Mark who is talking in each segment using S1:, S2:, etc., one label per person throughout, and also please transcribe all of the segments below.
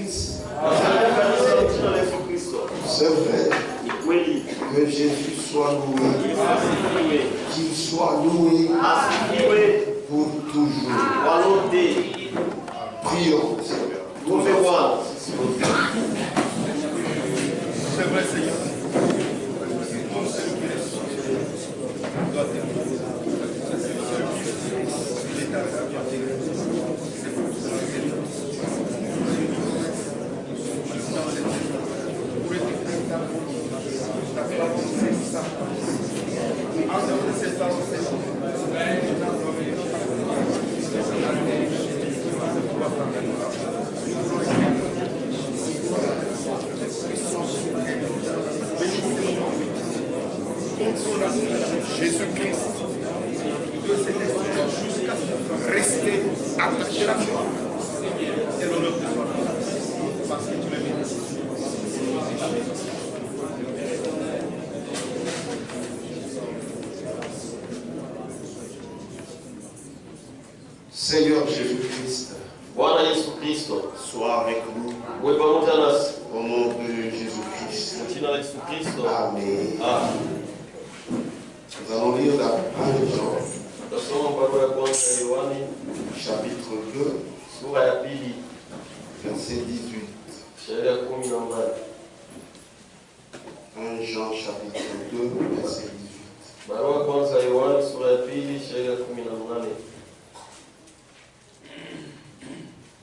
S1: Jésus-Christ. C'est vrai que Jésus soit loué, qu'il soit loué pour toujours. Prions, Seigneur.
S2: C'est vrai, Seigneur. Jésus-Christ, de cet esprit jusqu'à rester attaché à toi. Et l'honneur de toi. Parce que tu m'aimes.
S1: Seigneur Jésus-Christ, sois avec nous. Au nom de Jésus-Christ. Amen. Nous allons lire la parole de Jean, chapitre 2, verset 18. 1 Jean chapitre 2, verset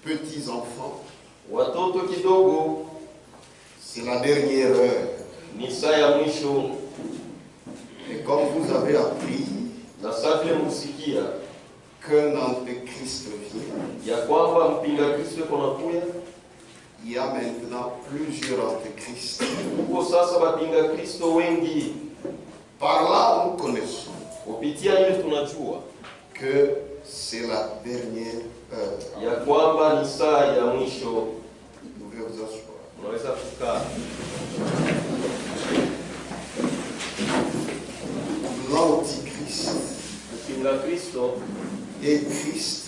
S1: 18. Petits enfants, c'est la dernière heure. Et comme vous avez appris qu'un antéchrist vient, il y a maintenant plusieurs antéchrists. Par là, nous connaissons que c'est la dernière heure. Vous pouvez vous asseoir. L'antichrist et Christ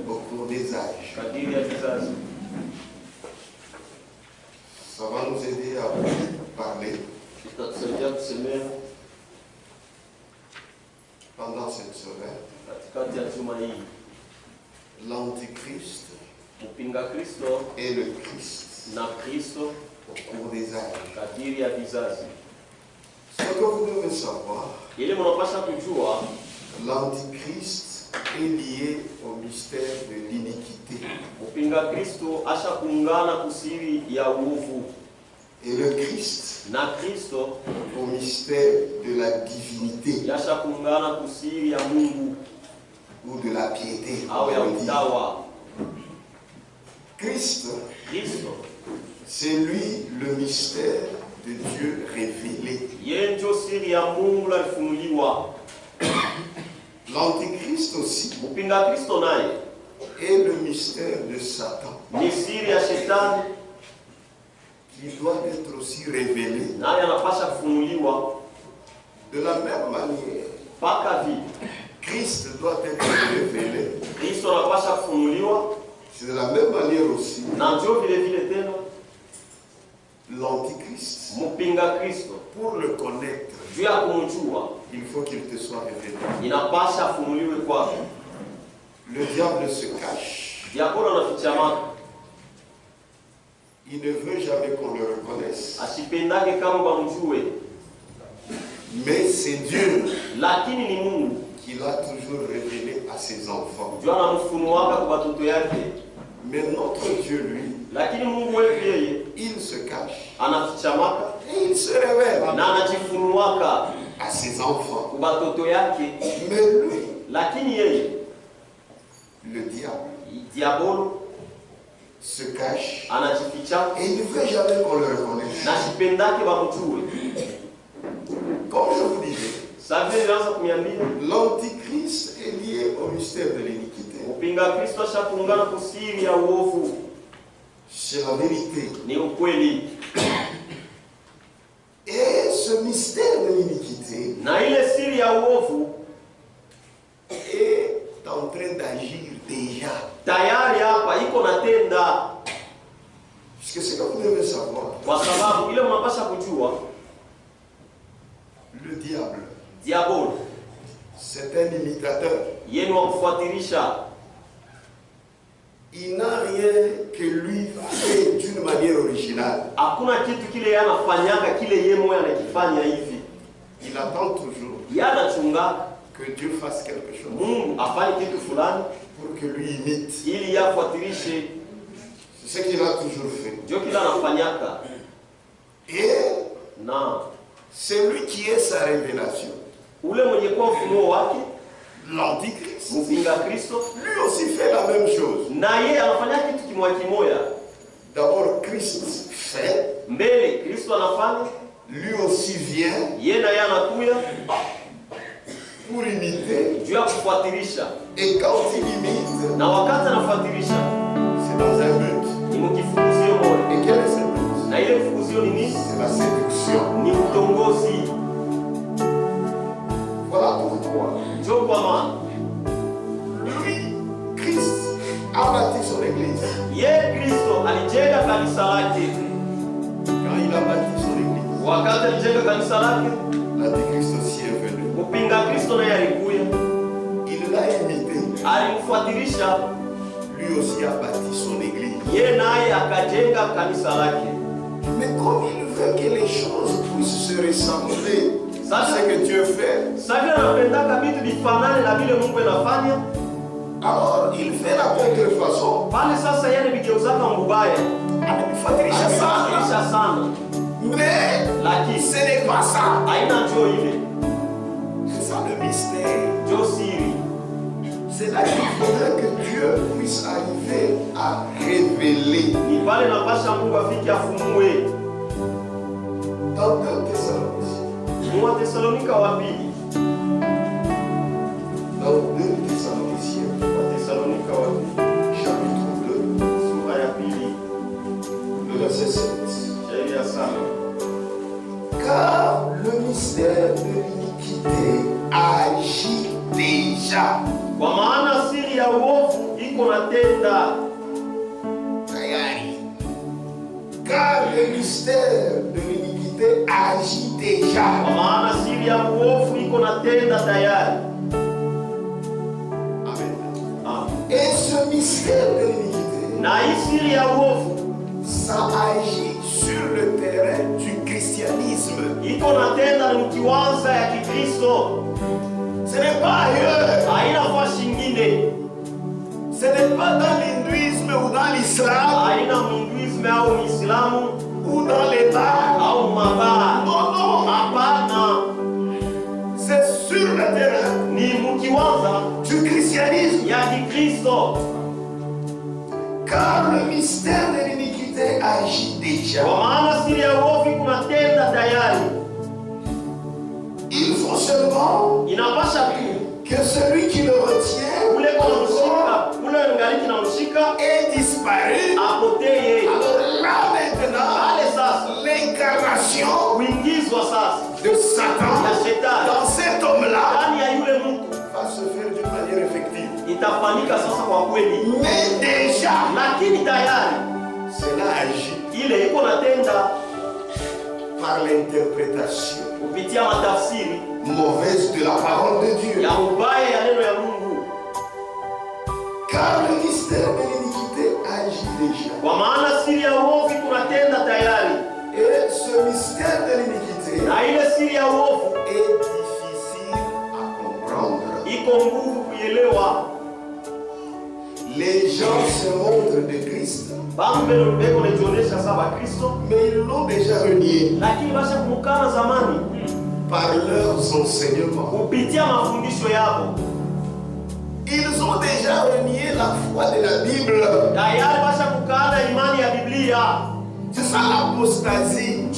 S1: au cours des âges. Ça va nous aider à parler pendant cette semaine. L'antichrist et le Christ au cours des âges. Ce que vous devez savoir, l'antichrist est lié au mystère de l'iniquité. Et le Christ au mystère de la divinité ou de la piété. Christ, c'est lui le mystère de Dieu révélé. L'antéchrist aussi est le mystère de Satan, qui doit être aussi révélé. De la même manière, Christ doit être révélé. C'est de la même manière aussi l'antichrist. Pour le connaître, il faut qu'il te soit révélé. Le diable se cache. Il ne veut jamais qu'on le reconnaisse. Mais c'est Dieu qui l'a toujours révélé à ses enfants. Mais notre Dieu, lui, il se cache et il se révèle à ses enfants. Mais lui, le diable, se cache et il ne veut jamais qu'on le reconnaisse. Comme je vous disais, l'antichrist est lié au mystère de l'iniquité. C'est la vérité. Et ce mystère de l'iniquité est en train d'agir déjà. Parce que c'est que vous devez savoir.
S3: Kwa sababu ile mnapaswa kujua,
S1: le diable,
S3: diabolo,
S1: c'est un imitateur.
S3: Yeye wa kufuatilisha.
S1: Il n'a rien que lui fait d'une manière originale.
S3: Hakuna kitu kile yanafanyaka kile yeye mwenyewe anakifanya hivi.
S1: Il attend toujours
S3: Yanachunga
S1: que Dieu fasse quelque chose.
S3: Mungu afanye kitu fulani
S1: pour que lui imite.
S3: Ili yafuatilishe.
S1: C'est ce qu'il a toujours fait.
S3: Ndio kila anafanyaka.
S1: Et
S3: na
S1: c'est lui qui est sa révélation.
S3: Ule mwenye kwa ufunuo wake,
S1: l'antichrist,
S3: mpinga Kristo,
S1: lui aussi fait la même chose.
S3: Na yeye anafanya kitu kimoja.
S1: D'abord Christ fait,
S3: mbele Kristo anafanya,
S1: lui aussi vient,
S3: yeye na yeye anakuya
S1: pour imiter,
S3: juu ya kufuatilisha.
S1: Et quand il imite,
S3: na wakati anafuatilisha,
S1: c'est dans un but.
S3: Ni mkifukuzio moja.
S1: Et quel est ce but?
S3: Na ile mfukuzio ni nini?
S1: C'est la séduction.
S3: Ni utongozi.
S1: Voilà pourquoi.
S3: Ndio kwa maana
S1: lui, Christ, a bâti son église.
S3: Yeye Kristo alijenga kanisa lake.
S1: Quand il a bâti son église,
S3: wakati alijenga kanisa lake,
S1: l'antichrist aussi est venu.
S3: Mpinga Kristo naye alikuya.
S1: Il l'a imité.
S3: Alimfuatilisha.
S1: Lui aussi a bâti son église.
S3: Yeye naye akajenga kanisa lake.
S1: Mais comme il veut que les choses puissent se ressembler à ce que Dieu fait, alors il fait la contrefaçon. Mais ce n'est pas ça. C'est ça le mystère. C'est là qu'il faudrait que Dieu puisse arriver à révéler. Dans 2 Thessaloniciens. Dans 2 Thessaloniciens. Chapitre 2. Le verset 7. Car le mystère de l'iniquité agit déjà.
S3: Kwa maana siri ya uovu iko natenda
S1: tayari. Car le mystère de l'iniquité agit déjà.
S3: Kwa maana siri ya uovu iko natenda tayari.
S1: Amen.
S3: Amen.
S1: Et ce mystère de l'iniquité,
S3: na hii siri ya uovu,
S1: ça agit sur le terrain du christianisme.
S3: Iko natenda ni kiwanza ya Kikristo.
S1: Ce n'est pas ailleurs.
S3: Haina fasi nyingine.
S1: Ce n'est pas dans l'hindouisme ou dans l'islam.
S3: Haina hinduisme au Islamu
S1: ou dans les bars.
S3: Au mabaa.
S1: Non, non.
S3: Hapana.
S1: C'est sur le terrain.
S3: Ni mkiwanza
S1: du christianisme.
S3: Ya Kikristo.
S1: Car le mystère de l'iniquité agit déjà.
S3: Kwa maana siri ya uovu kunatenda tayari.
S1: Il faut seulement que celui qui le retient ait disparu. Alors là maintenant, l'incarnation de Satan dans cet homme-là va se faire d'une manière effective. Mais déjà, cela agit par l'interprétation mauvaise de la parole de Dieu. Car le mystère de l'iniquité agit déjà. Et ce mystère de l'iniquité est difficile à comprendre. Les gens se montrent de Christ, mais ils l'ont déjà renié par leurs enseignements. Ils ont déjà renié la foi de la Bible. C'est ça l'apostasie.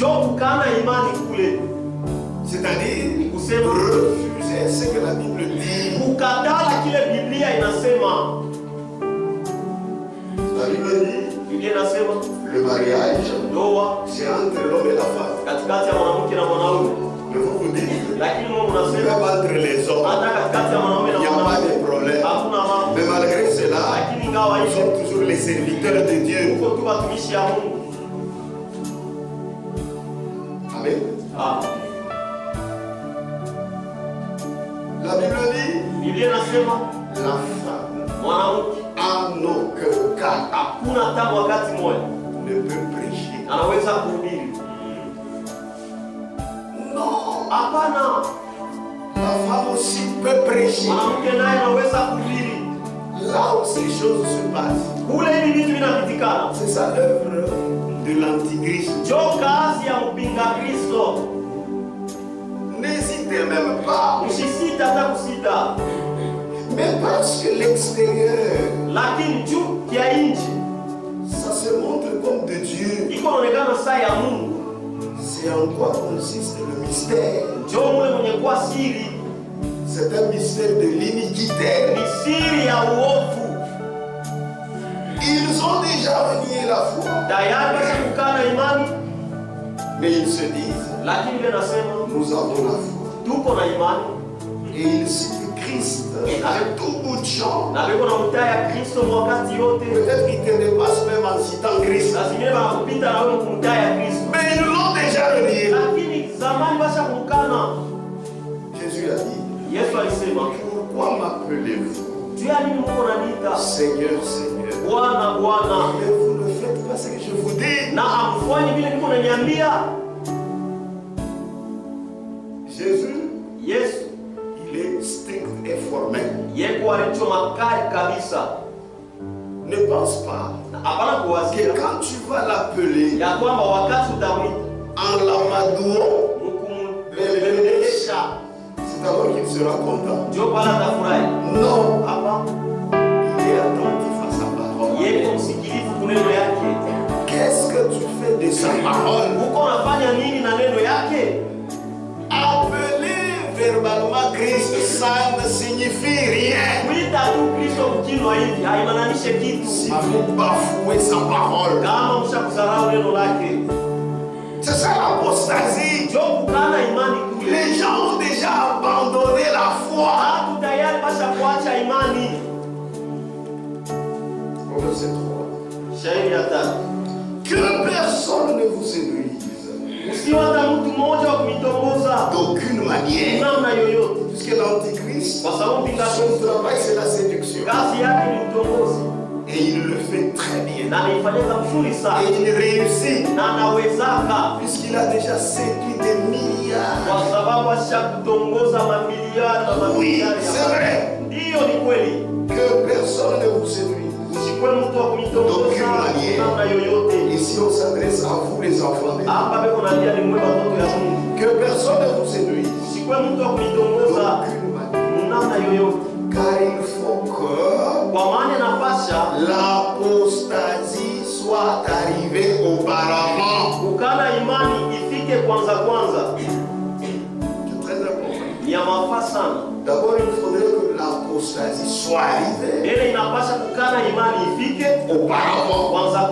S1: C'est-à-dire refuser ce que la Bible dit. La Bible dit le mariage, c'est entre l'homme et la femme. Mais vous dites, même entre les hommes, il n'y a pas de problème. Mais malgré cela, nous sommes toujours les serviteurs de Dieu. La Bible dit,
S3: Biblia inasema
S1: la femme,
S3: mwanamke
S1: en aucun cas,
S3: hakuna hata wakati mmoja
S1: ne peut prêcher.
S3: anaweza kuhubiri.
S1: Non,
S3: Hapana,
S1: la femme aussi peut prêcher.
S3: mwanamke naye anaweza kuhubiri.
S1: Là où ces choses se passent,
S3: Kule hivi vitu vinapitikana,
S1: c'est ça l'œuvre de l'Antichrist.
S3: ndio kazi ya mpinga Kristo.
S1: N'hésitez même pas,
S3: Msisita hata kusita,
S1: mais parce que l'extérieur,
S3: lakini juu ya nchi
S1: ça se montre comme de Dieu.
S3: iko inaonekana saa ya Mungu.
S1: C'est en quoi consiste le mystère.
S3: Ndio mule mwenye kuwa siri,
S1: C'est un mystère de l'iniquité.
S3: ni siri ya uovu.
S1: Ils ont déjà renié la foi,
S3: Tayari washakukana imani,
S1: mais ils se disent,
S3: lakini Biblia inasema
S1: nous avons la foi.
S3: tuko na imani,
S1: Et ils citent Christ avec tout bout de champ.
S3: na biko na mtaa ya Kristo wakati yote.
S1: Peut-être qu'ils te dépassent même en citant Christ.
S3: Na zingine wanakupita na wewe kumtaa ya Kristo,
S1: Mais ils l'ont déjà renié.
S3: lakini zamani washakukana.
S1: Jésus a dit,
S3: Yesu alisema,
S1: pourquoi m'appelez-vous
S3: juu ya nini Mungu ananiita
S1: Seigneur, Seigneur?
S3: Bwana Bwana,
S1: Mais vous ne faites pas ce que je vous dis.
S3: na amfanye vile niko naniambia?
S1: Jésus,
S3: Yesu
S1: il est strict et formel.
S3: yeko alichoma kali kabisa.
S1: Ne pense pas
S3: Hapana
S1: que
S3: kuwazia
S1: quand tu vas l'appeler
S3: ya kwamba wakati utamwita
S1: en l'amadouant,
S3: mkumlelesha
S1: c'est alors qu'il sera content.
S3: ndio pale atafurahi.
S1: Non,
S3: Hapa
S1: il est attentif à sa parole.
S3: yeko msikilivu kuneno yake.
S1: Qu'est-ce que tu fais de sa parole?
S3: Uko unafanya nini na neno yake?
S1: Appeler verbalement Christ, ça ne signifie rien.
S3: Kuita tu Kristo mkinwa hivi haimaanishi kitu
S1: Si vous bafouez sa parole,
S3: kama mshakudharau neno lake.
S1: c'est ça l'apostasie.
S3: Ndio kukana imani kule.
S1: Les gens ont déjà abandonné la foi.
S3: Watu tayari washakuacha imani.
S1: Au verset 3.
S3: Shairi ya tatu.
S1: Que personne ne vous séduise
S3: Usiwe hata mtu mmoja wa kumitongoza
S1: d'aucune manière.
S3: namna yoyote,
S1: Puisque l'antichrist,
S3: kwa sababu mpinga
S1: son
S3: Kristo
S1: travail c'est la séduction.
S3: kazi yake ni utongozi,
S1: Et il le fait très bien.
S3: na anaifanyika mzuri
S1: Et
S3: sana,
S1: il réussit.
S3: na anawezaka,
S1: Puisqu'il a déjà séduit des milliards.
S3: kwa sababu ashakutongoza mamiliari na
S1: Oui,
S3: mamiliari
S1: c'est
S3: ya watu.
S1: vrai.
S3: Ndiyo, ni kweli.
S1: Que personne ne vous séduise.
S3: Usikwe mtu wa kumitongoza namna yoyote.
S1: Ici on s'adresse à vous les enfants de Dieu.
S3: Hapa beko naambia ni mwe watoto ya Mungu.
S1: Que personne ne vous séduise.
S3: Usikwe mtu wa kumitongoza
S1: D'aucune manière.
S3: namna yoyote,
S1: Car il faut que
S3: kwa maana inapasha
S1: l'apostasie soit arrivée auparavant.
S3: kukana imani ifike kwanza.
S1: C'est très important.
S3: Ni ya mafaa sana.
S1: D'abord, il faudrait que l'apostasie soit arrivée
S3: Mbele inapasha kukana imani ifike
S1: auparavant.
S3: kwanza.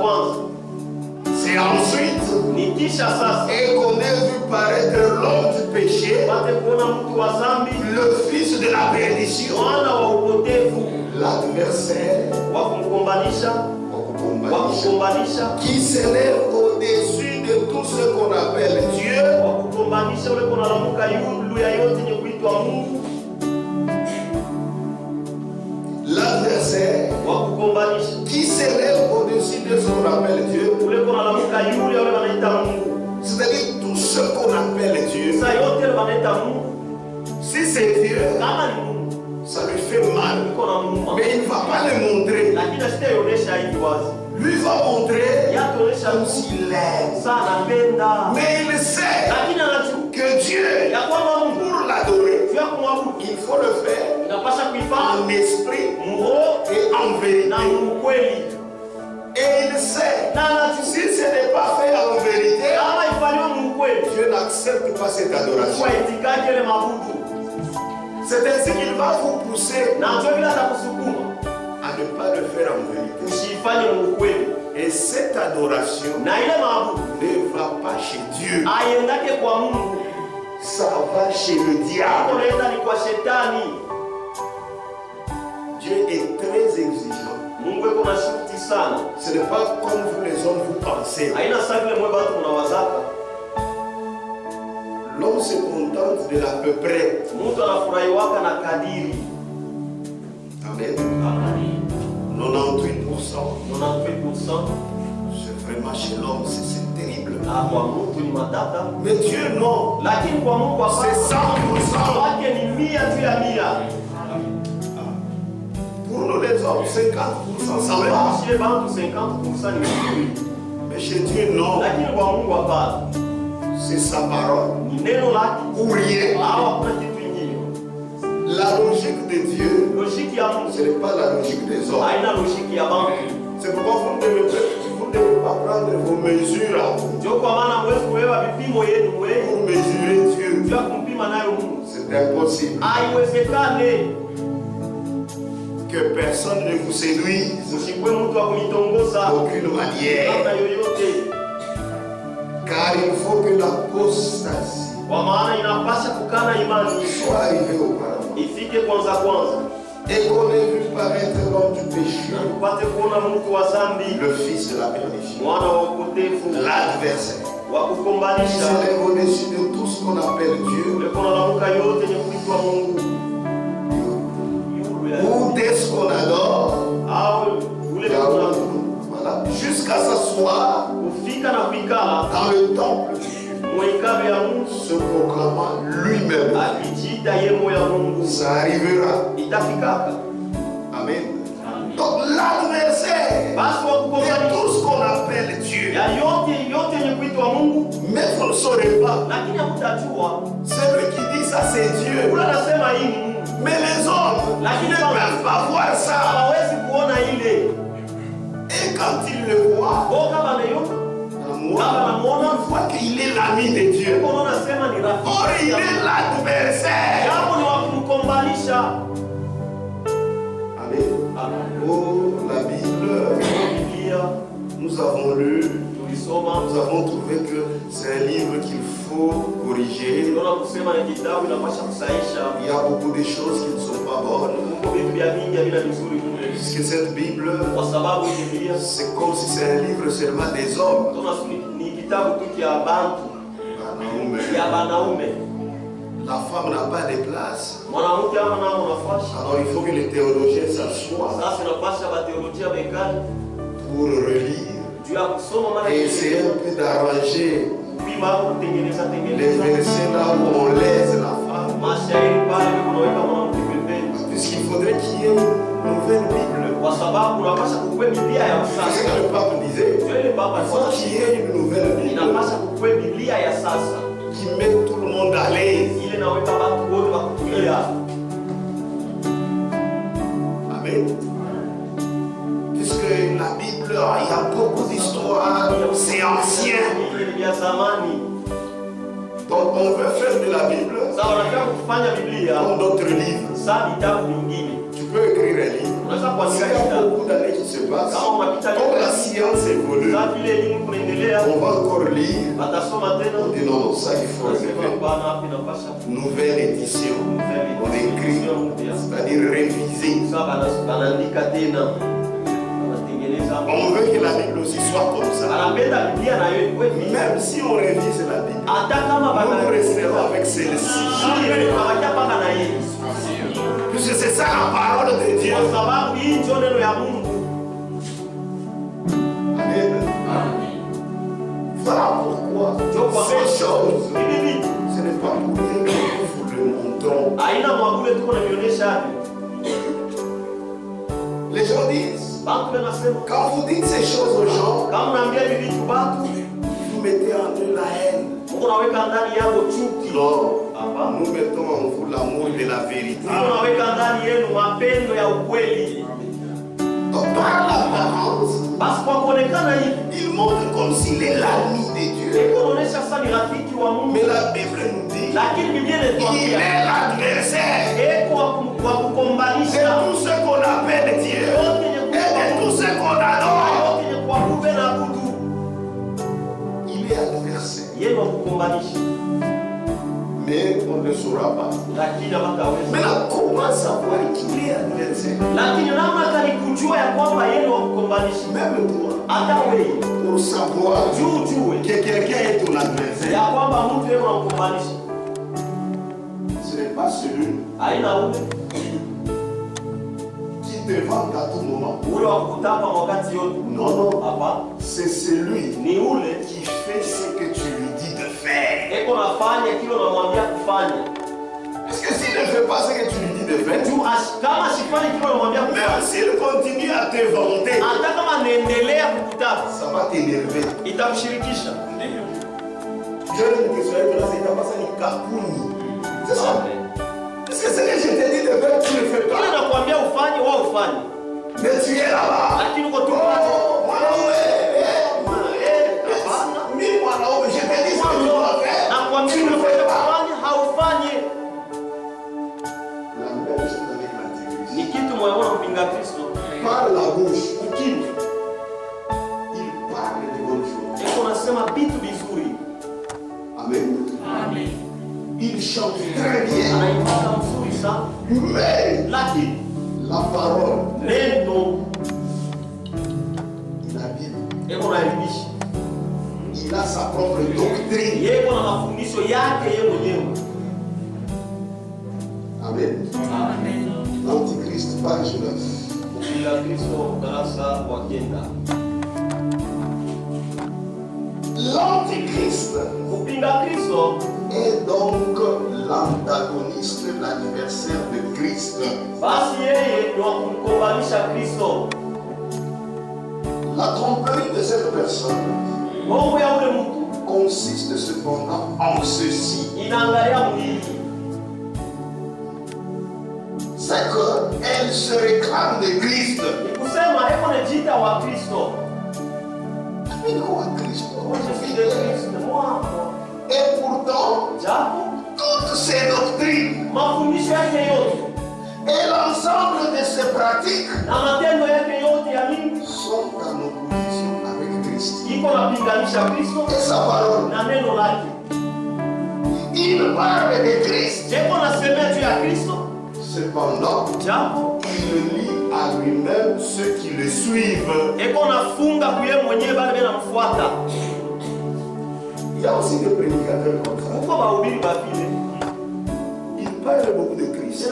S1: C'est ensuite,
S3: Ni kisha sasa
S1: et qu'on ait vu paraître l'homme du péché,
S3: pate kuona mtu wa dhambi,
S1: le fils de la perdition,
S3: mwana wa upotevu,
S1: l'adversaire,
S3: wa kugombanisha,
S1: qui s'élève au-dessus de tout ce qu'on appelle Dieu,
S3: wa kugombanisha ule kunalamuka yulu ya yote nye kuitwa Mungu,
S1: l'adversaire,
S3: wa kugombanisha
S1: qui s'élève au-dessus de ce qu'on appelle Dieu,
S3: ule kunalamuka yulu ya ule wanaita Mungu.
S1: c'est-à-dire tout ce qu'on appelle Dieu.
S3: Sasa yote ile wanaita Mungu,
S1: Si c'est Dieu,
S3: kama ni Mungu
S1: ça lui fait mal,
S3: iko na Mungu,
S1: mais il ne va pas le montrer.
S3: lakini asitaonyesha hivi wazi,
S1: Lui va montrer
S3: yataonyesha
S1: comme
S3: Mungu
S1: s'il est.
S3: sana anapenda,
S1: Mais il sait
S3: lakini anajua
S1: que Dieu,
S3: ya kwamba Mungu
S1: pour l'adorer,
S3: juu ya kumwabudu
S1: il faut le faire
S3: inapasha kuifanya
S1: en esprit
S3: mroho
S1: et en vérité.
S3: na ukweli,
S1: Et il sait,
S3: na anajua
S1: si ce n'est pas fait en vérité,
S3: kama ifanywe muukweli
S1: Dieu n'accepte pas cette adoration.
S3: kwa itikadi ile mabudu,
S1: C'est ainsi qu'il va vous pousser
S3: na ndio vile atakusukuma
S1: à ne pas le faire en vérité.
S3: usifanye muukweli,
S1: Et cette adoration
S3: na ile mabudu
S1: ne va pas chez Dieu,
S3: aiendake kwa Mungu,
S1: ça va chez le diable.
S3: unaenda ni kwa shetani.
S1: Dieu est très exigeant.
S3: Mungu yuko na shuti sana,
S1: Ce n'est pas comme vous les hommes vous pensez.
S3: haina saa vile mwe watu mnawazaka.
S1: se contente de l'à peu près.
S3: Mtu anafurahiwaka na kadiri.
S1: Amen.
S3: Amen.
S1: 98%.
S3: 98%.
S1: C'est vraiment chez l'homme, c'est terrible.
S3: Kwa mtu ni matata.
S1: Mais Dieu non.
S3: Lakini kwa Mungu
S1: c'est 100%.
S3: Wake ni 100 juu ya 100.
S1: Pour nous les hommes, 50%, ça va.
S3: Chez bantu 50% ni mzuri.
S1: Mais chez Dieu non.
S3: Lakini kwa Mungu hapana.
S1: C'est sa parole.
S3: Ni neno lake.
S1: Ou rien.
S3: Hakuna kitu kingine.
S1: La logique de Dieu,
S3: Logique ya Mungu,
S1: ce n'est pas la logique des hommes.
S3: haina logique ya bantu.
S1: C'est pourquoi vous ne devez pas prendre vos mesures à vous.
S3: Ndio kwa maana mwezi kubeba vipimo yenu wewe.
S1: Pour mesurer Dieu.
S3: Ndio kumpima nayo Mungu.
S1: C'est impossible.
S3: Haiwezekane.
S1: Que personne ne vous séduise.
S3: Usikwe mtu wa kunitongoza.
S1: D'aucune manière.
S3: Namna yoyote.
S1: Car il faut que l'apostasie
S3: Kwa maana inapasha kukana imani
S1: soit arrivée auparavant.
S3: ifike kwanza.
S1: Et qu'on ait vu paraître l'homme du péché,
S3: Tupate kuona mtu wa dhambi,
S1: le fils de la perdition,
S3: mwana wa upotevu,
S1: l'adversaire,
S3: wa
S1: qui
S3: kukombanisha,
S1: s'élève au-dessus de tout ce qu'on appelle Dieu,
S3: ule kuna lamuka yote yenye kuitwa Mungu,
S1: ou dès ce qu'on adore,
S3: au ule kuna
S1: voilà, jusqu'à s'asseoir
S3: kufika na kuikala
S1: dans le temple,
S3: mwikabe ya Mungu,
S1: se proclamant lui-même.
S3: akijiita yemo ya Mungu,
S1: Ça arrivera.
S3: itafikaka.
S1: Amen. Donc l'adversaire
S3: Basi wa
S1: de
S3: kukombanisha
S1: tout ce qu'on appelle Dieu,
S3: ya yote yenye kuitwa Mungu,
S1: mais vous ne saurez pas.
S3: lakini hamutajua.
S1: Celui qui dit ça, c'est Dieu.
S3: Ule anasema hii ni Mungu,
S1: Mais les hommes ne peuvent pas voir ça.
S3: hawawezi kuona ile.
S1: Et quand ils le voient,
S3: Kwa kama nayo
S1: on voit qu'il est l'ami de Dieu.
S3: Mungu anasema ni
S1: Or, il
S3: rafiki.
S1: est l'adversaire.
S3: Jambo ni wa kumkombanisha.
S1: Amen. Oh, la Bible,
S3: Biblia
S1: nous avons lu,
S3: tulisoma,
S1: nous avons trouvé que c'est un livre qu'il faut corriger.
S3: tunaona kusema ni kitabu inapasha kusaisha.
S1: Il y a beaucoup de choses qui ne sont pas bonnes.
S3: Mungu vitu vya mingi havina vizuri mule.
S1: Puisque cette Bible,
S3: Kwa sababu Biblia
S1: c'est comme si c'est un livre seulement des hommes.
S3: tunaona ni kitabu tu kia bantu, ya banaume.
S1: La femme n'a pas de place.
S3: Mwanamke ama nao nafasi.
S1: Alors il faut que les théologiens s'assoient
S3: Sasa inapasha ba teolojia bekali
S1: pour relire
S3: juu ya kusoma mara
S1: et essayer un peu d'arranger
S3: kupima kutengeneza
S1: les versets là où on laisse la femme.
S3: mashairi pale kunaweka mwanamke pembeni.
S1: Puisqu'il faudrait qu'il y ait une nouvelle Bible.
S3: Kwa sababu unapasha kukue Biblia ya
S1: C'est ce
S3: sasa.
S1: que le pape disait.
S3: Ndio ile baba
S1: Il faut qu'il y ait une nouvelle Bible
S3: inapasha kukue Biblia ya sasa.
S1: qui met tout le monde à l'aise.
S3: Ile naweka watu wote wakutulia.
S1: Amen. Puisque la Bible, il y a beaucoup d'histoires, c'est ancien.
S3: Ile ni ya zamani.
S1: Donc on veut faire de la Bible
S3: Sasa wanataka kufanya Biblia
S1: comme d'autres livres.
S3: sasa vitabu vingine.
S1: Tu peux écrire un livre.
S3: Unaweza
S1: Il
S3: kuandika
S1: y a
S3: kitabu.
S1: beaucoup d'années qui se passent.
S3: Kama unapita
S1: Comme la science évolue,
S3: sasa vile elimu kuendelea,
S1: on va encore lire.
S3: watasoma tena.
S1: On dit non, non, ça il faut
S3: Nasema
S1: refaire.
S3: hapana, hapa inapasha
S1: Nouvelle édition. On écrit, c'est-à-dire réviser.
S3: sasa banaandika tena. Wanatengeneza.
S1: On veut que la Bible aussi soit comme ça.
S3: Anapenda Biblia na yeye kwetu.
S1: Même si on révise la Bible,
S3: Hata kama
S1: nous resterons avec celle-ci.
S3: paka na yeye.
S1: Puisque c'est ça la parole de Dieu.
S3: Kwa sababu hii ndio neno ya Mungu.
S1: Amen. Voilà pourquoi ces choses,
S3: Hivi
S1: ce n'est pas pour rien que nous vous le montrons.
S3: aina mwabule tuko na vionyesha.
S1: Les gens disent,
S3: Bantu wanasema
S1: quand vous dites ces choses aux gens,
S3: kama unaambia hivi vitu watu,
S1: vous mettez en eux la haine.
S3: Mungu anaweka ndani yako chuki.
S1: Non,
S3: Hapana.
S1: nous mettons en vous l'amour de la vérité.
S3: Mungu anaweka ndani yenu mapendo ya ukweli.
S1: Donc par l'apparence,
S3: Basi kwa kuonekana hivi,
S1: il montre comme s'il est l'ami de Dieu.
S3: inaonyesha sasa ni rafiki wa Mungu.
S1: Mais la Bible nous dit,
S3: Lakini Biblia
S1: il
S3: inatuambia
S1: est l'adversaire
S3: eko wa
S1: de
S3: kukombanisha
S1: tout ce qu'on appelle Dieu et de tout ce qu'on adore.
S3: yote yenye kuabudu na abudu.
S1: Il est adversaire.
S3: Yeye wa kukombanisha.
S1: Mais on ne saura pas.
S3: Lakini hataweza.
S1: Maintenant, comment savoir qu'il est adversaire?
S3: Lakini namna gani kujua ya kwamba yeye wa kukombanisha?
S1: Même toi,
S3: Hata wewe
S1: pour savoir
S3: juu
S1: que quelqu'un est ton adversaire,
S3: ya kwamba mtu yeye wa kukombanisha.
S2: pas celui qui te vend à tout moment. Non, c'est celui qui fait ce que tu lui dis de faire. Parce que s'il ne fait pas ce que tu lui dis de faire, même s'il continue à te vanter, ça va t'énerver. C'est ça. Parce que ce que je te dis de faire, tu ne fais pas. Mais tu es là-bas. Je te dis ce que tu dois faire. Tu ne fais pas. La même chose avec l'antéchrist. Par la bouche, il parle de bonnes choses. Amen. Il chante très bien. Mais la parole, il habite. Il a sa propre doctrine. Amen. L'Antichrist, page 9. L'Antichrist est donc l'antagoniste, l'adversaire de Christ. La tromperie de cette personne consiste cependant en ceci. C'est qu'elle se réclame de Christ. Mais quoi, Christ? Et pourtant, toutes ces doctrines et l'ensemble de ces pratiques sont en opposition avec Christ et sa parole. Il parle de Christ. Cependant, il lie à lui-même ceux qui le suivent. Il y a aussi des prédicateurs comme ça. Ils parlent beaucoup de Christ,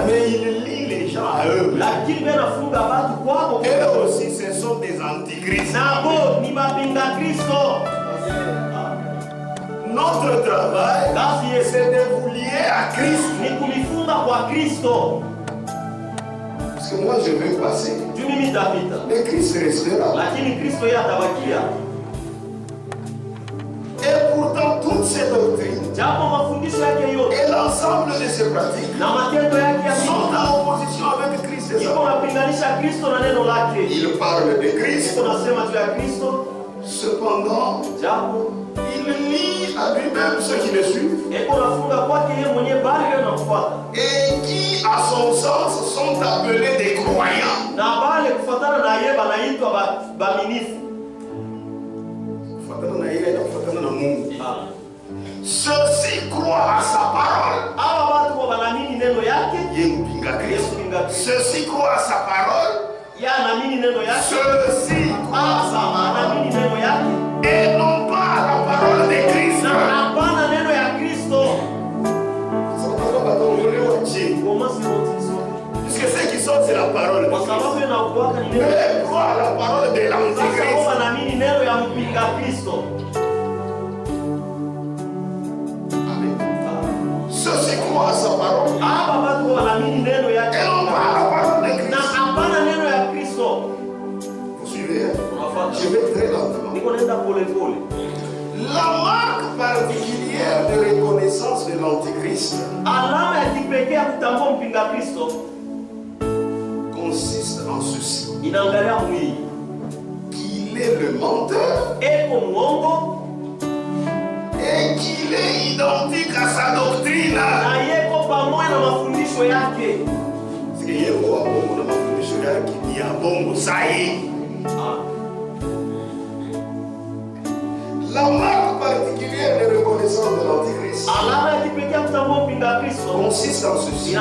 S2: mais ils lient les gens à eux. Eux aussi, ce sont des antichrists. Notre travail, c'est de vous lier à Christ. Parce que moi, je vais passer. Mais Christ restera. Et pourtant, toutes ces doctrines et l'ensemble de ces pratiques sont en opposition avec Christ. Il parle de Christ. Cependant, il lie à lui-même ceux qui le suivent et qui, à son sens, sont appelés des croyants. Ceux-ci croient à sa parole. Ceux-ci croient à sa parole. Ceux-ci croient à sa parole. Et non pas à la parole de Christ. Puisque ceux qui sont, c'est la parole de Christ. Mais croient à la parole de l'Antichrist. Amen. Ceux-ci croient à sa parole. Et non pas à la parole de Christ. Vous suivez? Je vais très lentement. La marque particulière de reconnaissance de l'Antichrist consiste en ceci. Qu'il est le menteur et qu'il est identique à sa doctrine. C'est qu'il y a la marque particulière de reconnaissance de l'Antichrist consiste en ceci.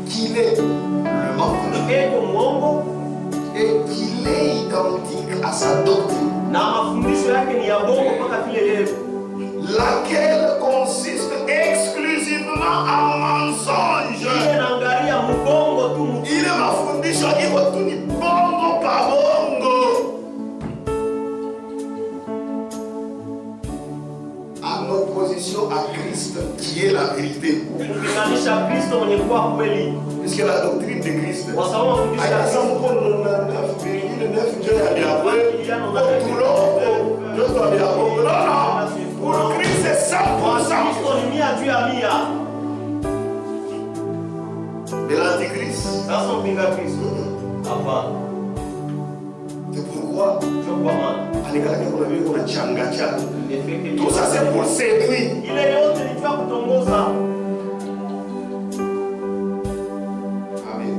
S2: Qu'il est le menteur et qu'il est identique à sa doctrine, laquelle consiste exclusivement seulement un mensonge.
S1: Ile mafundisho iko tu ni bongo pa bongo. En opposition à Christ qui est la vérité. Puisque la doctrine de Christ. Pour Christ c'est 100%. De l'antichrist. C'est pourquoi tout ça c'est pour séduire. Amen.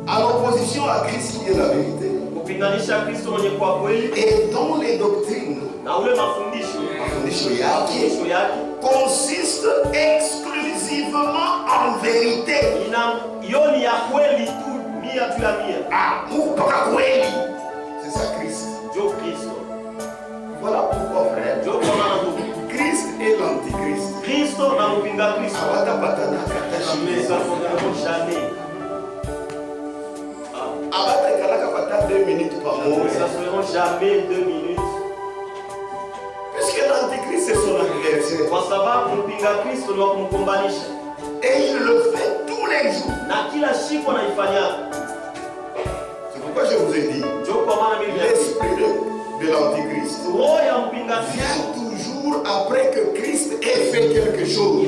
S1: En opposition à Christ qui est la vérité. Et dont les doctrines consiste exclusivement en vérité. C'est ça Christ. Voilà pourquoi frère. Christ est l'antichrist. Jamais 2 minutes par mois. Ça seront jamais 2 minutes. Puisque l'antichrist c'est son adversaire. Et il le fait tous les jours. C'est pourquoi je vous ai dit, l'esprit de l'antichrist vient toujours après que Christ ait fait quelque chose.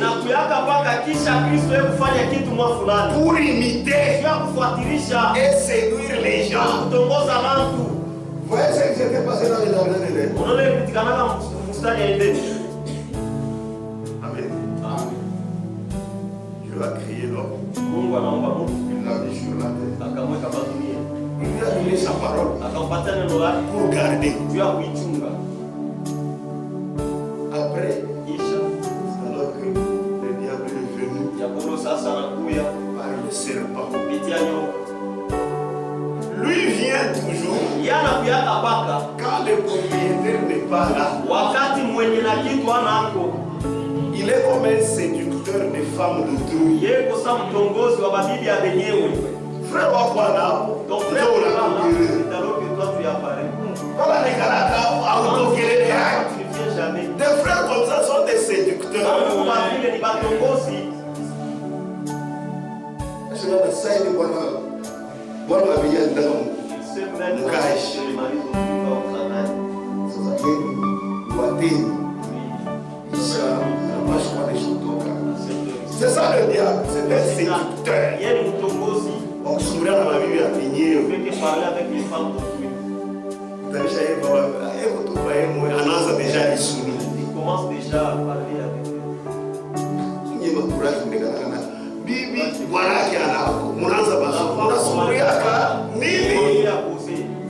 S1: Pour imiter et séduire les gens. Vous voyez ce qui s'était passé dans les jardins d'Éden? Amen. Dieu a créé l'homme. Il l'a mis sur la terre. Il lui a donné sa parole pour garder. Après, alors que le diable est venu par le serpent. Lui vient toujours quand le propriétaire n'est pas là. Il est comme un séducteur de femmes d'autrui. Frère Wakwana, ton frère des frères comme ça sont des séducteurs. C'est ça le diable, c'est un séducteur. On s'ouvre dans la Bible à finir. Il commence déjà à parler avec eux.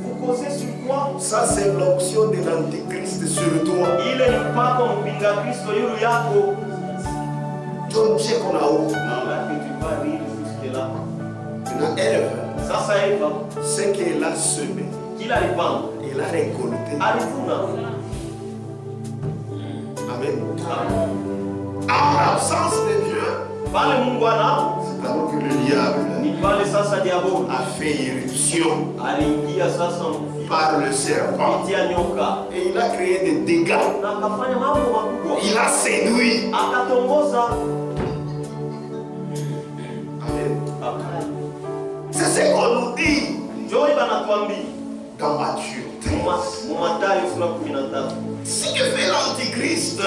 S1: Vous causez sur quoi? Ça c'est l'option de l'antichrist sur toi. Il est pas comme Christ ce qu'elle a semé, il a récolté. Amen. En l'absence de Dieu, c'est alors que le diable a fait irruption par le serpent et il a créé des dégâts. Il a séduit. C'est ce qu'on nous dit dans Matthieu 13. Si je fais l'antichrist,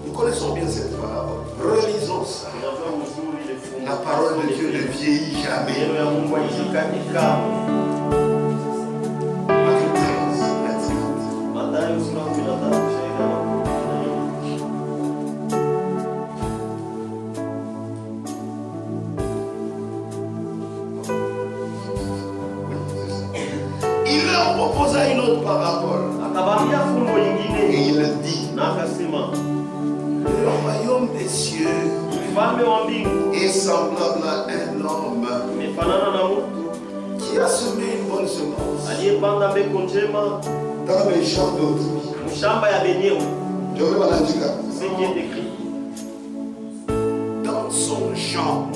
S1: nous connaissons bien cette parole. Relisons ça. La parole de Dieu ne vieillit jamais. Matthieu 13, 24. Il leur proposa une autre parabole. Et il dit, le royaume des cieux
S2: est semblable à un homme qui a semé une bonne semence dans les champs d'autrui. Je vais m'en dans son champ.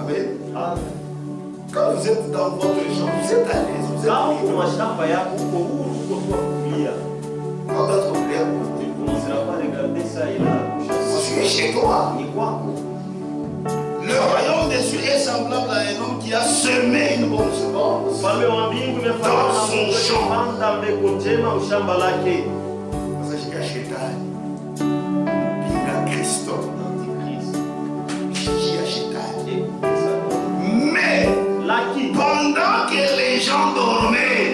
S2: Amen. Quand vous êtes dans votre champ, vous êtes à l'aise. Vous êtes quand d'autres prières, tu es chez toi. Le royaume des cieux est semblable à un homme qui a semé une bonne semence dans son champ. Mais pendant que les gens dormaient,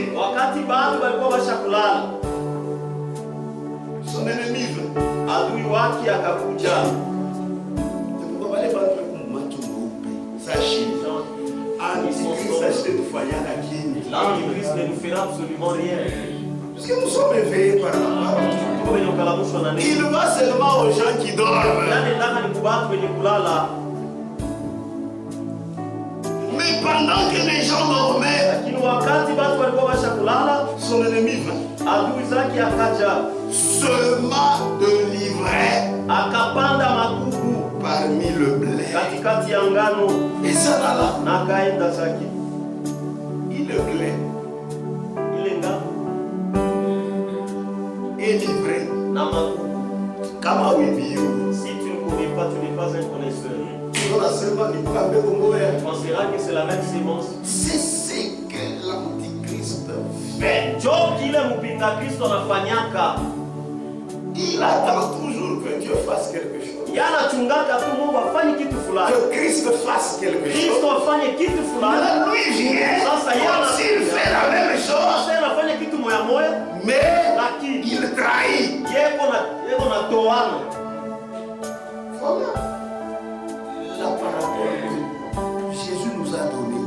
S2: son ennemi vint.
S3: L'Antichrist ne nous fera absolument rien.
S2: Parce que nous sommes éveillés par la parole. Il va seulement aux gens qui dorment. Mais pendant que les gens dormaient, son ennemi vint. Seulement de l'ivraie parmi le blé. Et ça là, il le blé et livré.
S3: Si tu ne connais pas, tu n'es pas un connaisseur.
S2: Tu
S3: penseras que c'est la même sémence.
S2: C'est ce que l'Antichrist fait. Il attend toujours que Dieu fasse quelque chose. Que Christ fasse quelque chose. Là, lui vient, s'il fait la même chose, mais il trahit. Voilà la parabole que Jésus nous a donnée.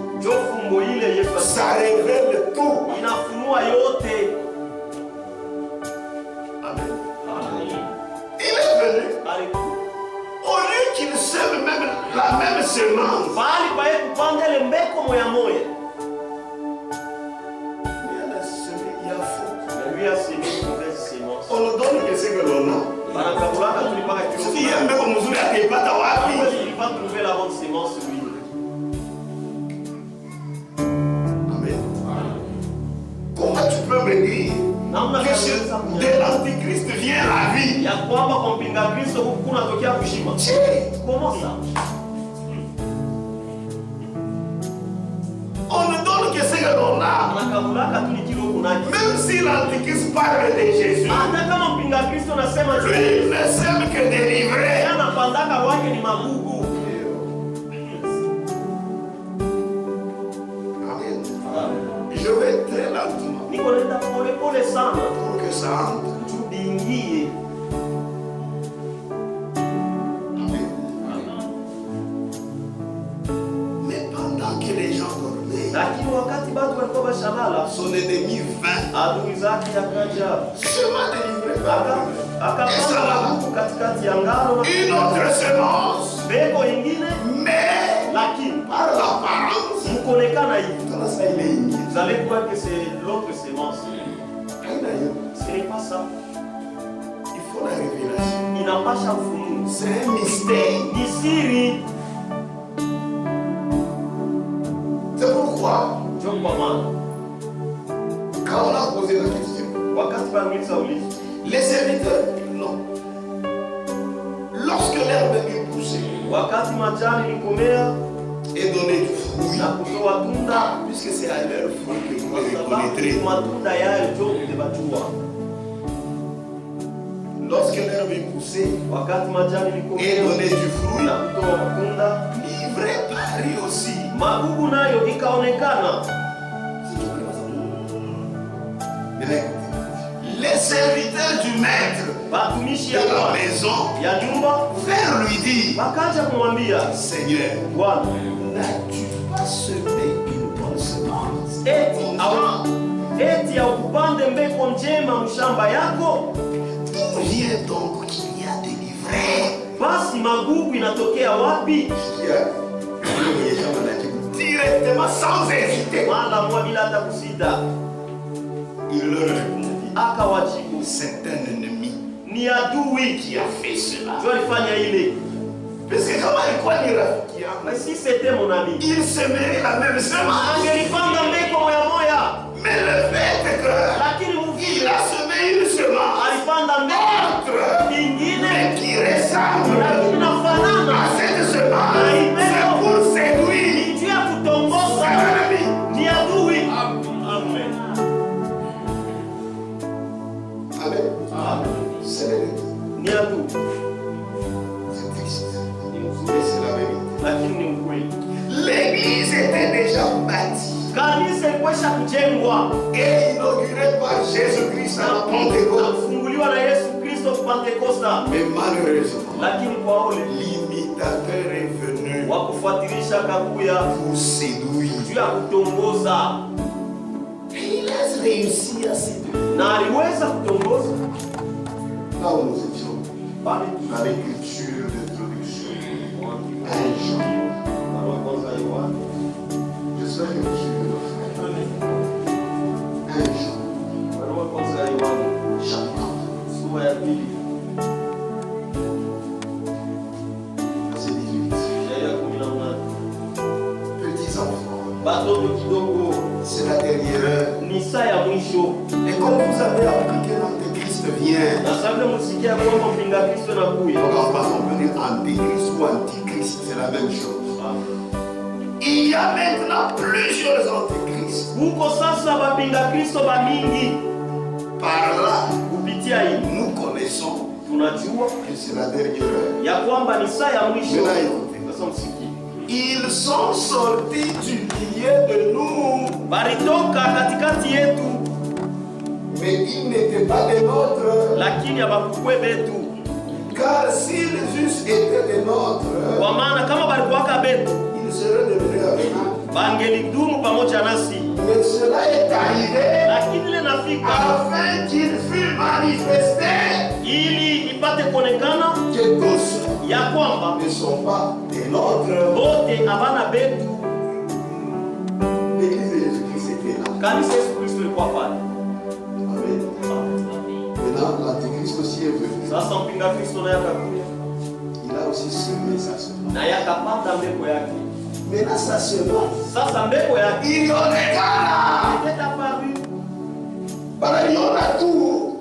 S2: Ça révèle tout. Amen. Il est venu. Au lieu qu'il sème même la même semence,
S3: lui a semé une mauvaise sémence.
S2: on nous donne que c'est que l'on a. Si il y a un mec comme nous, il va
S3: trouver la bonne sémence, lui.
S2: Amen. Comment tu peux me dire que de l'Antichrist vient la vie?
S3: Comment ça?
S2: On nous donne que c'est que l'on a. Même si l'Antichrist parle de Jésus, lui ne sème que délivrer. Amen. Je vais très lentement pour que ça entre. Mais pendant que les gens dormaient, son ennemi vint. Seulement délivré par lui. Une autre semence, mais par l'apparence,
S3: vous allez voir que c'est l'autre sémence. Ce n'est pas ça.
S2: Il faut la révélation.
S3: Il n'a pas chafouré.
S2: C'est un mystère.
S3: Ni Siri.
S2: C'est pourquoi, quand on a posé la question, les serviteurs, non. Lorsque l'herbe est poussée et donnait du fruit, puisque c'est à leur fruit que vous les reconnaîtrez. Lorsque l'herbe est poussée et donnait du fruit, l'ivraie parut aussi. Les serviteurs du maître de la maison vinrent lui dire, Seigneur, n'as-tu pas semé une bonne semence? D'où vient donc qu'il y a des livrets
S1: Basi magugu inatokea wapi?
S2: Directement sans hésiter.
S1: Mara moja bila hata kusita.
S2: Il leur répondit,
S1: Akawajibu,
S2: c'est un ennemi
S1: ni adui
S2: qui a fait cela.
S1: ndio alifanya ile.
S2: Parce que kama alikuwa ni rafiki yako,
S1: Mais si c'était mon ami,
S2: il semerait la même semence.
S1: angelipanda mbegu moya moya.
S2: Mais le fait est que
S1: Lakini
S2: il
S1: mvile
S2: a semé une semence
S1: alipanda mbegu
S2: autre,
S1: nyingine
S2: mais qui ressemble
S1: lakini
S2: à
S1: nafanana
S2: cette semence. C'est pour séduire.
S1: juu ya
S2: C'est
S1: kutongoza,
S2: un ennemi.
S1: ni adui.
S2: Amen. Amen. C'est l'ennemi.
S1: Ni adui.
S2: C'est triste. Mais c'est la vérité.
S1: Lakini ni ukweli.
S2: L'église était déjà bâtie
S1: Kanisa ilikuwa kujengwa
S2: et inaugurée par Jésus-Christ à la Pentecôte.
S1: na kufunguliwa na Yesu Kristo kwa Pentekosta,
S2: Mais malheureusement,
S1: lakini kwa wale
S2: l'imitateur est venu
S1: wa kufuatilisha kakuya
S2: pour séduire.
S1: juu ya kutongoza,
S2: Et il a réussi à séduire.
S1: na aliweza kutongoza
S2: Là où nous étions,
S1: pale
S2: dans l'écriture d'introduction, un Jean.
S1: barua kwanza ya Yohana.
S2: J'espère que vous suivez le frère. Un Jean,
S1: Barua kwanza ya Yohana
S2: chapitre
S1: sura ya pili
S2: verset 18.
S1: aya 18.
S2: Petits enfants,
S1: Batoto kidogo,
S2: c'est la dernière heure.
S1: ni saa ya mwisho,
S2: Et comme vous avez appris que l'Antéchrist vient,
S1: na sababu msikia kwamba mpinga Kristo anakuja.
S2: donc en passant, on peut dire Antéchrist ou Antichrist, c'est la même chose. Il y a maintenant plusieurs antéchrists.
S1: Huko sasa bapinga Kristo bamingi.
S2: Par là,
S1: Kupitia hii
S2: nous connaissons
S1: tunajua
S2: que c'est la dernière heure.
S1: ya kwamba ni saa ya mwisho.
S2: Maintenant, écoutez.
S1: Sasa msikie,
S2: Ils sont sortis du milieu de nous,
S1: balitoka katikati yetu,
S2: mais ils n'étaient pas des nôtres.
S1: lakini abakukwe betu,
S2: Car s'ils eussent été des nôtres,
S1: kwa maana kama balikuwaka betu
S2: ils seraient devenus avec nous.
S1: bangelidumu pamoja nasi,
S2: Mais cela est arrivé
S1: lakini ile nafika
S2: afin qu'il fût manifesté
S1: ili ipate kuonekana
S2: que tous
S1: ya kwamba
S2: ne sont pas des nôtres.
S1: bote abana betu.
S2: L'église de Jésus-Christ était là.
S1: Kanisa Yesu Kristo ilikuwa pale.
S2: Amen. Maintenant, l'Antéchrist aussi est venu.
S1: Sasa mpinga Kristo naye akakuja
S2: Il a aussi semé sa semence.
S1: naye akapanda mbeko yake.
S2: Maintenant, sa semence,
S1: Sasa mbeko yake
S2: il y en a là.
S1: était apparue.
S2: Il y en a tout.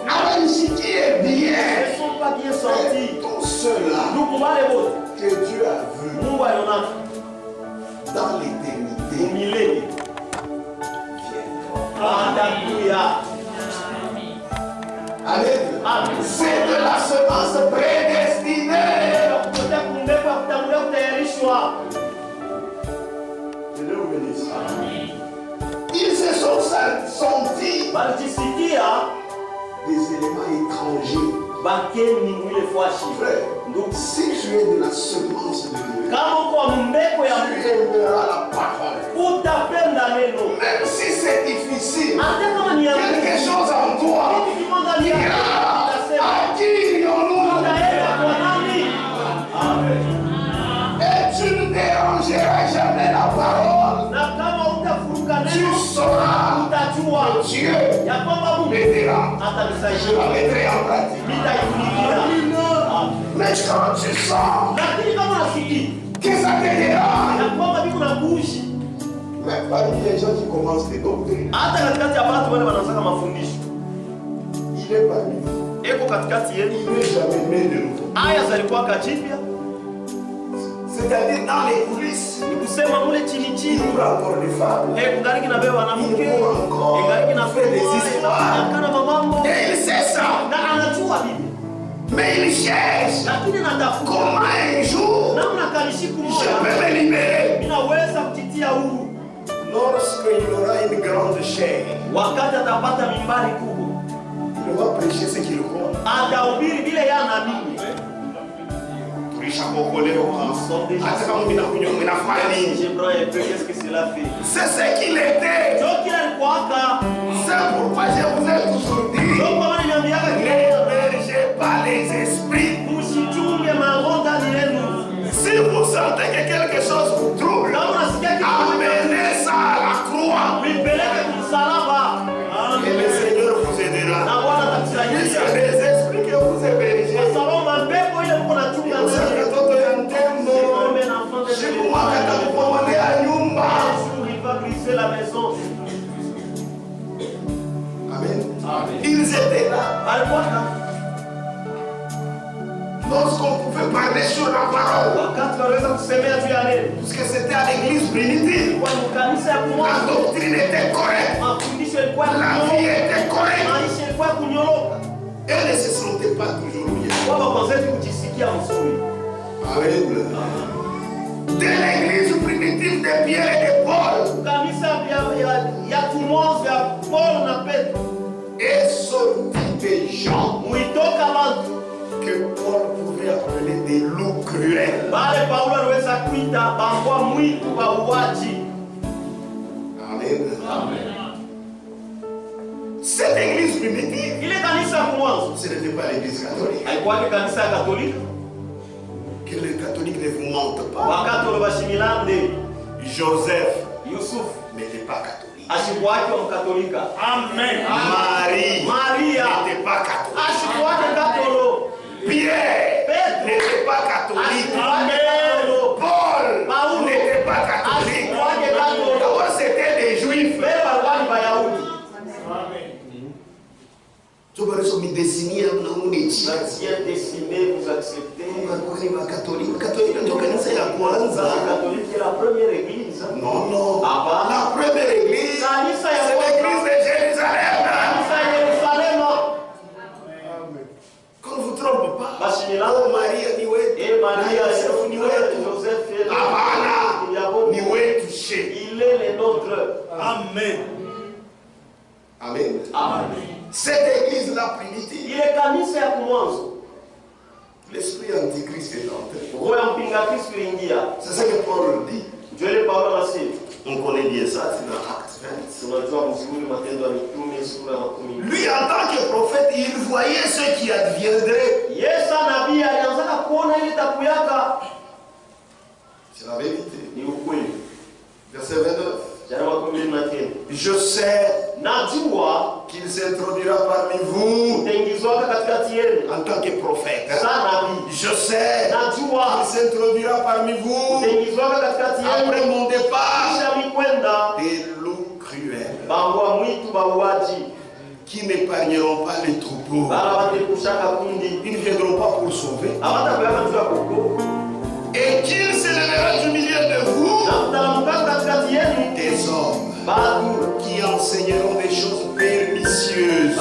S2: Alors, ici qui est bien.
S1: Elles sont pas bien sorties.
S2: Tout cela
S1: Ndugu wale wote
S2: que Dieu a vu
S1: Mungu aliona
S2: dans l'éternité
S1: umilele. Haleluya.
S2: Amen.
S1: Amen.
S2: C'est de la semence prédestinée.
S1: Kutoka kumbeko ya kutangulia kutayarishwa.
S2: Que Dieu vous bénisse. Ils se sont sentis
S1: Balijisikia
S2: des éléments étrangers.
S1: bakeni mwile fwashi.
S2: Frère,
S1: Ndugu,
S2: si tu es de la semence de Dieu,
S1: kama uko mbeko ya
S2: tu aimeras la parole.
S1: utapenda neno.
S2: Même si c'est difficile,
S1: Hata kama ni ya
S2: quelque chose en toi
S1: kitu kimoja ni
S2: dira
S1: utasema
S2: à qui irions-nous?
S1: utaenda kwa nani?
S2: Et tu ne dérangeras jamais la parole.
S1: Na kama utafuruka
S2: Tu
S1: neno
S2: sauras
S1: utajua
S2: que Dieu
S1: ya kwamba Mungu
S2: me dira. Je
S1: atanisaidia.
S2: la mettrai en pratique.
S1: Nitaitumikia.
S2: Mais quand tu sens
S1: Lakini kama unasikia
S2: que ça te dérange,
S1: ya kwamba biko na kuishi
S2: mais parmi les gens qui commencent des doctrines,
S1: hata katikati ya watu wale wanaanza mafundisho,
S2: il est parmi nous.
S1: eko katikati
S2: Il
S1: yetu.
S2: n'est jamais né de nouveau.
S1: Aya zalikuwa kajipya,
S2: C'est-à-dire dans les coulisses,
S1: ni kusema mule chini
S2: il
S1: chini,
S2: ouvre encore des fables.
S1: kungaliki na beba wanamke, kungaliki na akana mamambo,
S2: Et il sait ça.
S1: na anajua bibi,
S2: Mais il cherche
S1: lakini natafuta
S2: comment un jour
S1: namna kanishiku
S2: je
S1: moja
S2: peux me libérer.
S1: ninaweza kujitia huru
S2: Lorsqu'il aura une grande chair,
S1: wakati atapata mimbari kubwa,
S2: il va prêcher ce qu'il croit.
S1: atahubiri vile yeye anaamini.
S2: Hata kama minafanya nini?
S1: J'aimerais un peu qu'est-ce que cela fait.
S2: C'est ce qu'il était.
S1: Ndio kila alikuwaka,
S2: C'est pourquoi je vous ai toujours dit,
S1: ndio kwa maana niambiaga
S2: ne
S1: kile
S2: bergez pas les esprits. Et le Seigneur vous aidera. Il y a des esprits que vous hébergez.
S1: La maison.
S2: Amen. Ils étaient là. Lorsqu'on pouvait parler sur la parole. Parce que c'était à l'église primitive. La doctrine était correcte. La vie était correcte. Elle ne se sentait pas toujours bien. Amen. De l'église primitive de Pierre et de Paul. Et sorti des gens que Paul pouvait appeler des loups cruels. Amen. Cette église primitive, ce n'était pas l'église catholique. Que les catholiques ne vous mentent pas. Joseph n'était pas catholique.
S1: Amen.
S2: Maria n'était pas catholique. Pierre n'était pas catholique. Paul n'était pas catholique. D'abord, c'était des juifs. Tu vas me dessiner un
S1: dessiné, vous acceptez.
S2: Catholique est
S1: la première église.
S2: Non. La première église, c'est l'église de Jérusalem. Qu'on ne vous trompe pas. Maria, Joseph,
S1: il est le nôtre.
S2: Amen. Cette église-là primitive, l'esprit antichrist est entré. C'est ce que Paul dit. On connaît bien ça, c'est dans Actes 20. Lui, en tant que prophète, il voyait ce qui adviendrait. C'est la vérité. Verset 29. Je sais qu'il s'introduira parmi vous en tant que prophète. Je sais qu'il s'introduira parmi vous après mon départ des loups cruels qui n'épargneront pas les troupeaux. Ils ne viendront pas pour sauver. Et qu'il s'élèvera du milieu de vous des hommes qui enseigneront des choses pernicieuses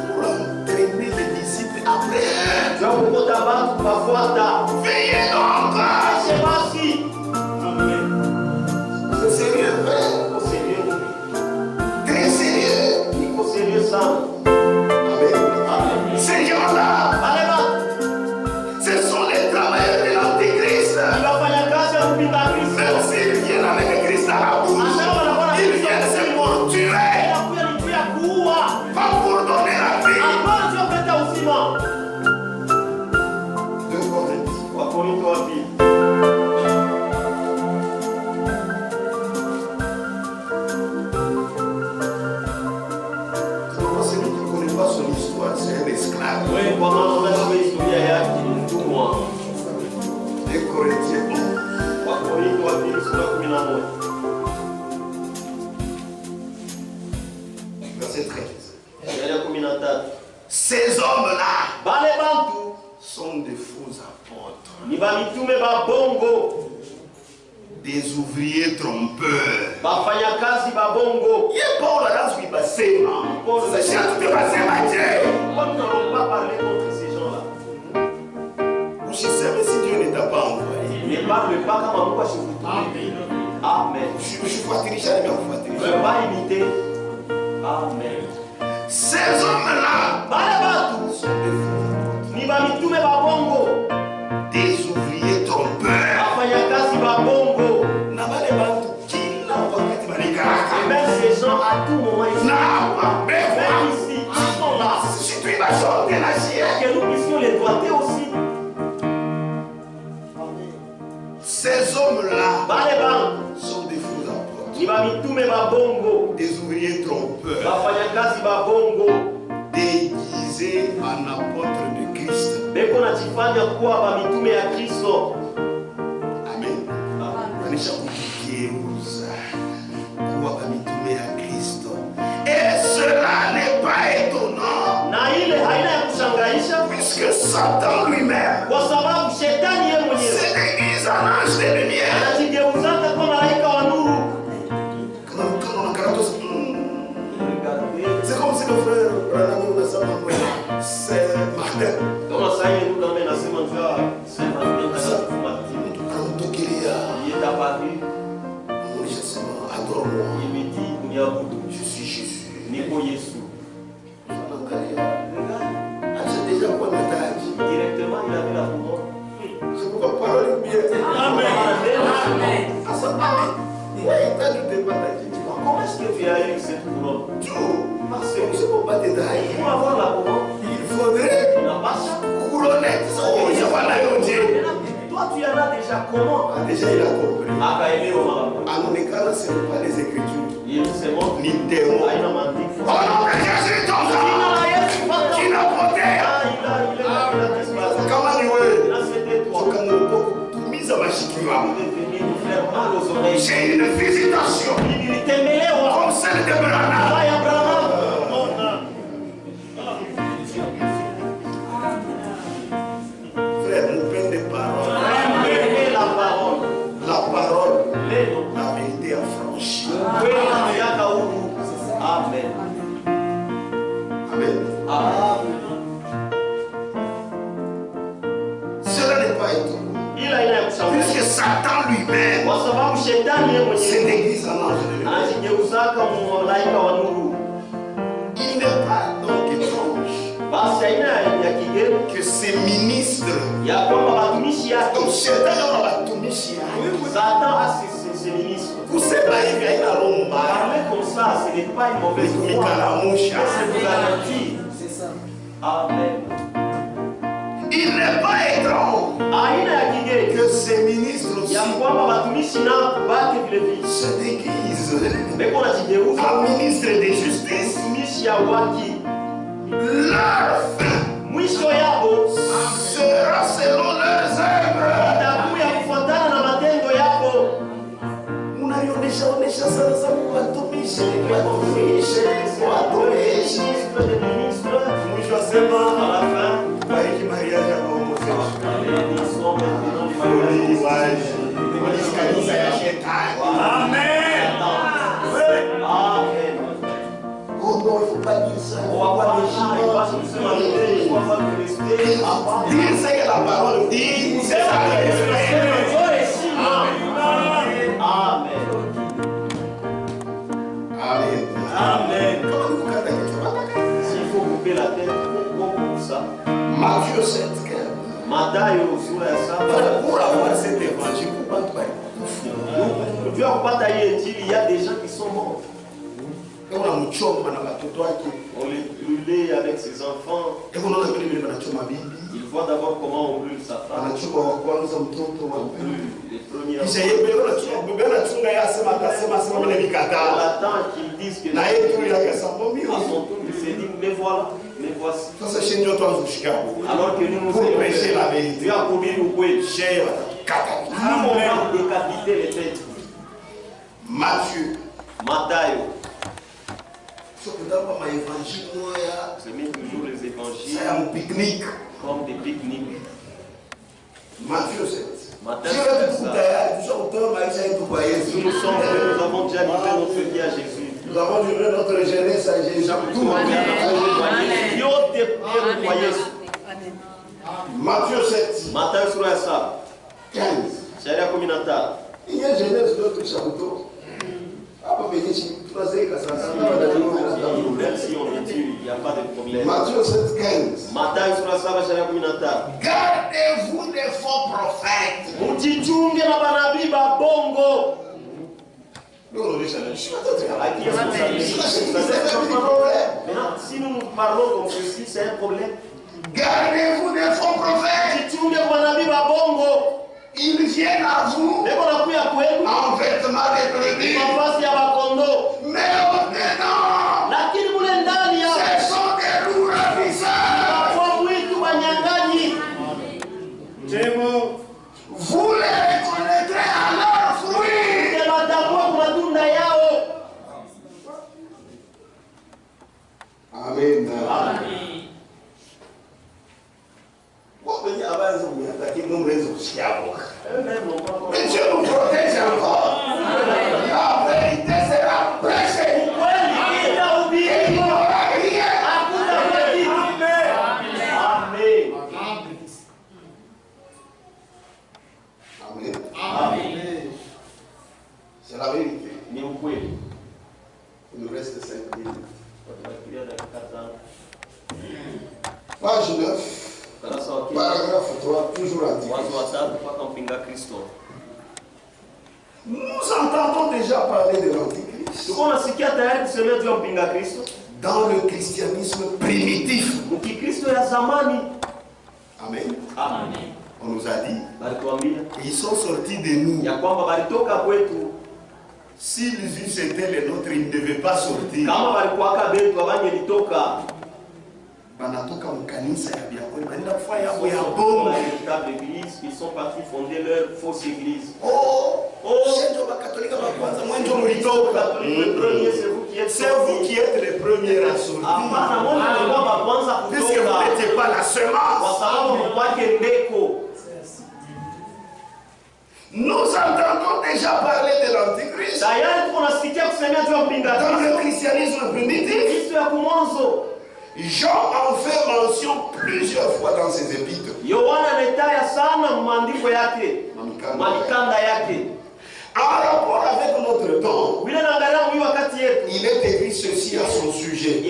S2: pour entraîner les disciples après eux. Veillez donc. C'est sérieux, frère. Très sérieux. Amen. Ces gens-là, ce sont les travailleurs de l'Antéchrist. Même s'ils viennent avec Christ à la bouche, ils viennent se pour tuer, pas pour donner la vie. 2 Corinthiens. Celui qui ne connaît pas son histoire, c'est un esclave. 2 Corinthiens 11. Verset 13. Ces hommes-là sont des faux apôtres, des ouvriers trompeurs. Il y a Paul là qui va s'aimer. C'est chance de passer ma Dieu. Ou si Dieu ne t'a pas envoyé.
S1: Ne parle pas comme moi je vous Amen.
S2: Je suis fatigué, je ne
S1: vais pas imiter. Amen.
S2: Ces hommes-là sont des faux apôtres, des ouvriers trompeurs.
S1: Et même ces gens à tout moment ils sont
S2: même
S1: ici, ils sont là.
S2: Si tu vas sortir la chienne,
S1: que nous puissions les doigter aussi.
S2: Ces hommes-là
S1: Baleba
S2: sont des des ouvriers trompeurs,
S3: déguisés en apôtres de Christ. Amen. Anisha kugeuza kuwa mitume ya Kristo. Et cela n'est pas étonnant. Puisque Satan lui-même se déguise en ange de lumière. C'est comme si le frère c'est Martin. Je suis Jésus.
S1: Directement, il avait la couronne.
S3: C'est pourquoi parole bien.
S1: Amen.
S2: Comment est-ce que tu as eu cette couronne?
S3: Parce que c'est pour pas te tailler.
S1: Pour avoir la couronne,
S3: Il faudrait
S1: la passe.
S3: couronner.
S1: Toi, tu en as déjà comment?
S3: Déjà, il a compris.
S1: En
S3: En écart, ce n'est pas les Écritures.
S1: c'est bon.
S3: Ni théo.
S2: Ah,
S3: Au nom de Jésus, ton sang qui n'a protège. Comment nous mise à ma chikiwa. J'ai une visitation comme celle de Branham. Frère, nous prenons des paroles. La parole, la vérité affranchie.
S1: Amen.
S3: Amen. Cela n'est pas étonnant. Puisque Satan lui-même se déguise en ange de lumière. Il n'est pas donc étrange que ces ministres, comme Satan aura la Tunisia, vous savez, il y a une arôme.
S1: Parler comme ça, ce n'est pas une mauvaise foi. C'est vous avertir. Amen.
S2: Il n'est pas étrange que ces ministres aussi se déguisent en ministre de justice. Leur fin sera selon leurs œuvres. Unaionyesha sasa watumishi mwisho asema bariki mariage ya kanisa ya shetani. Amen. Oh non, il ne faut pas dire ça. Dire ce que la parole dit, c'est ça. Amen.
S1: Amen.
S2: Comment vous cantez?
S1: S'il faut couper la tête, pour ça.
S2: Matthieu 7. Pour avoir cet évangile, pourquoi tu vas
S1: il y a des gens qui sont morts. On les brûlait avec ses enfants. Il voit d'abord comment on brûle sa femme. On brûle les premiers enfants. On attend qu'ils disent que à son tour, il s'est dit, mais voilà, mais voici. Alors que nous
S2: pour prêcher la vérité.
S1: Dieu a promis nous pouvons. Nous on va décapiter les têtes.
S2: Matthieu.
S1: Je mets toujours les évangiles
S2: C'est un pique-nique.
S1: comme des pique-niques.
S2: Matthieu 7. Nous
S1: Nous avons déjà livré notre vie à Jésus.
S2: Nous avons livré notre jeunesse à Jésus. Matthieu 7. 15. Il y a jeunesse d'autres chapeaux.
S1: Même si on est dur, il n'y a pas de problème.
S2: Matthieu 7, 15.
S3: Gardez-vous des faux prophètes.
S1: Si nous parlons comme ceci, c'est un problème.
S3: Gardez-vous des faux prophètes. Ils viennent à vous en vêtements de brebis,
S2: Amen.
S1: Amen.
S2: Mais Dieu nous protège encore. La vérité sera prêchée. Il n'y aura rien. Amen.
S1: Amen.
S2: C'est la vérité.
S1: Ni ukweli.
S2: Il nous reste 5 minutes.
S1: Tunafikiria dakika 5.
S2: Page 9. Paragraphe 3, toujours antichrist. Nous entendons déjà parler de l'antichrist dans le christianisme primitif. Amen.
S1: Amen.
S2: On nous a dit, ils sont sortis de nous. S'ils eussent été les nôtres, ils ne devaient pas sortir. Banatoka mkanisa ya biakoni banenda kufanya yabo ya bongo.
S1: Ils sont partis fonder leur fausse église.
S2: Shenjo ba katolika ba kwanza mwenjo mulitoka. C'est vous qui êtes les premiers à sortir. Puisque vous n'étiez pas la semence. Nous entendons déjà parler de l'antichrist dans le christianisme primitif. Jean en fait mention plusieurs fois dans ses épîtres. En rapport avec notre temps, il est écrit ceci à son sujet.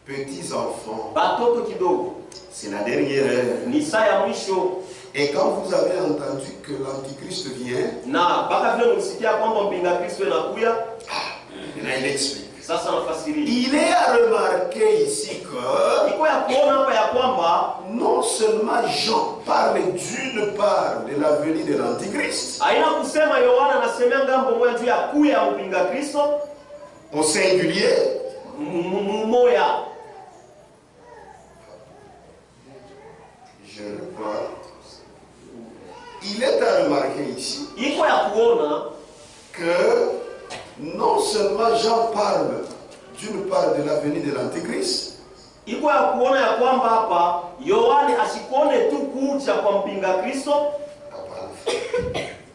S2: Petits enfants, c'est la dernière heure. Et quand vous avez entendu que l'antichrist vient, il explique. Il est à remarquer ici que non seulement Jean parle d'une part de la venue de l'antichrist au singulier, je reprends. Il est à remarquer ici que non seulement Jean parle d'une part de la venue de l'antichrist,
S3: iko ya kuona ya kwamba hapa Yohane asikone tu kuja kwa mpinga Kristo.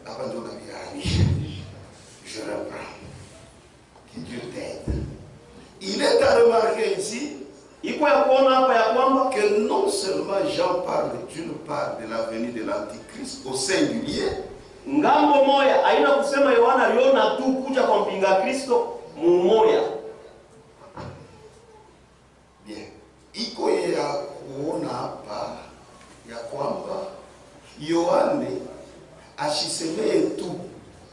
S2: Hapa ndio nabii. Je reprends. Que Dieu t'aide. Il est à remarquer ici
S3: iko ya kuona hapa ya kwamba
S2: que non seulement Jean parle d'une part de la venue de l'antichrist au singulier,
S3: ngambo moya haina kusema Yohana aliona tu kuja kwa mpinga Kristo mumoya.
S2: Bien. Iko ya kuona hapa ya kwamba Yohane ashisemee tu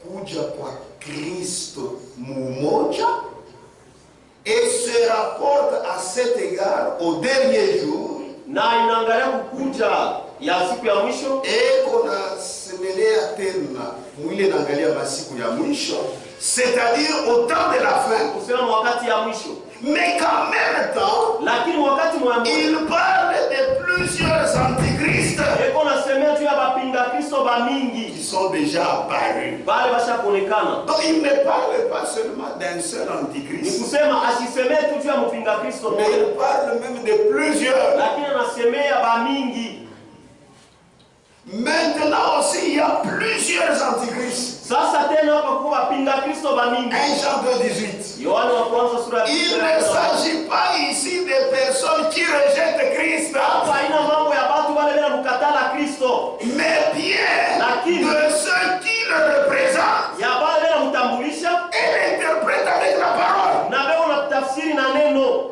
S2: kuja kwa Kristo mumoja et se rapporte à cet égard au dernier jour,
S3: na inaangalia kukuja ya siku ya mwisho,
S2: kuna semelea tena mwile naangalia masiku ya mwisho, c'est-à-dire au temps de la fin,
S3: kusema wakati ya mwisho.
S2: Mais qu'en même temps,
S3: lakini wakati mwambo
S2: il parle de plusieurs antichrists
S3: eko nasemea juu ya bapinga Kristo ba mingi
S2: qui sont déjà apparus.
S3: bale bashakonekana.
S2: Donc il ne parle pas seulement d'un seul antichrist,
S3: ni kusema asisemee tu juu ya mpinga Kristo
S2: mais il parle même de plusieurs.
S3: lakini anasemea ba mingi.
S2: Maintenant aussi il y a plusieurs antichrists.
S3: Sasa tena hapa kwa bapinga Kristo ba mingi.
S2: 1 Jean 2:18.
S3: Yohana wa kwanza sura ya 2.
S2: Il ne s'agit pas ici des personnes qui rejettent Christ,
S3: hapa haina mambo ya watu wale bila mkatala Kristo,
S2: mais bien de ceux qui le représentent.
S3: ya wale bila mtambulisha
S2: et l'interprète avec la parole.
S3: na wewe unatafsiri na neno.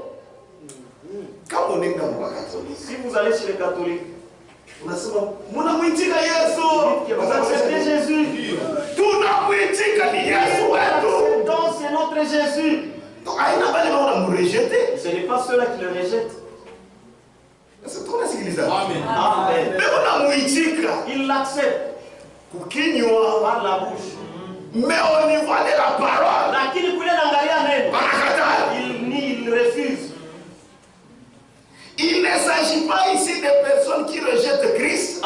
S2: Quand on est dans le catholique,
S3: si vous allez chez les catholiques,
S2: unasema mnamwitika Yesu,
S3: vous acceptez Jésus,
S2: tunamwitika ni Yesu wetu,
S3: donc c'est notre Jésus.
S2: Donc aina bale wana mrejeter,
S3: ce n'est pas ceux-là qui le rejettent.
S2: c'est trop la civilisation.
S3: Amen. Amen.
S2: Mais unamwitika,
S3: il l'accepte
S2: kukinywa
S3: par la bouche,
S2: mais au niveau de la parole,
S3: lakini kule naangalia neno
S2: anakataa,
S3: il refuse.
S2: Il ne s'agit pas ici des personnes qui rejettent Christ,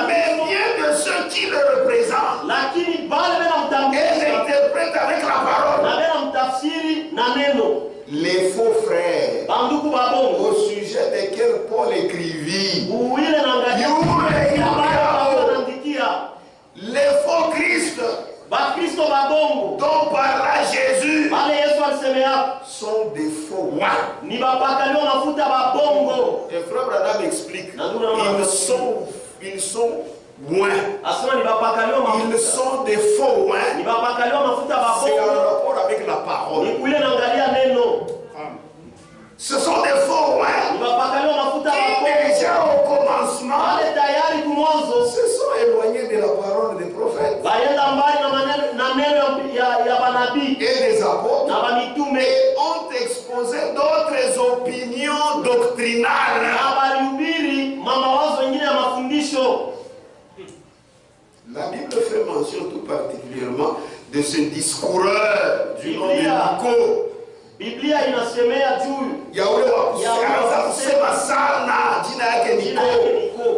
S2: mais bien de ceux qui le représentent et l'interprètent avec la parole. Les faux frères, au sujet desquels Paul écrivit, les faux Christ, dont parla Jésus, sont des faux rois. Et frère Branham explique, ils sont loin. Ils sont des faux rois. C'est en rapport avec la parole. Ce sont des faux rois qui déjà au commencement se sont éloignés de la parole des prophètes et des apôtres et ont exposé d'autres opinions doctrinales. La Bible fait mention tout particulièrement de ce discoureur du nom de Nico.
S1: Biblia inasemea juu
S2: ya ule wa kusema sana jina yake Nico.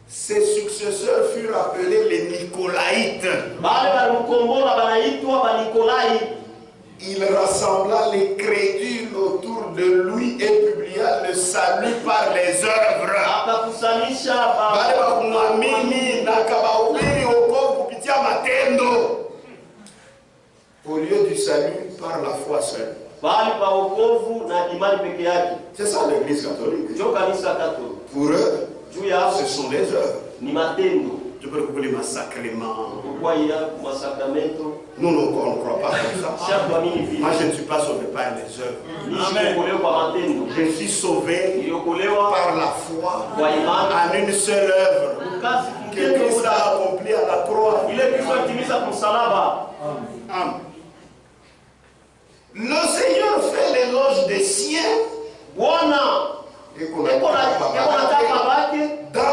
S2: Ses successeurs furent appelés les Nicolaïtes. Il rassembla les crédules autour de lui et publia le salut par les œuvres. Au lieu du salut par la foi seule. C'est ça l'église catholique. Pour eux, ce sont les œuvres. Je peux couper les sacrements. Nous, on ne croit pas comme ça. Moi, je ne suis pas sauvé par les œuvres. Amen. Je suis sauvé par la foi en une seule œuvre que Christ a accompli à la croix. Amen. Le Seigneur fait l'éloge des siens. Et qu'on dans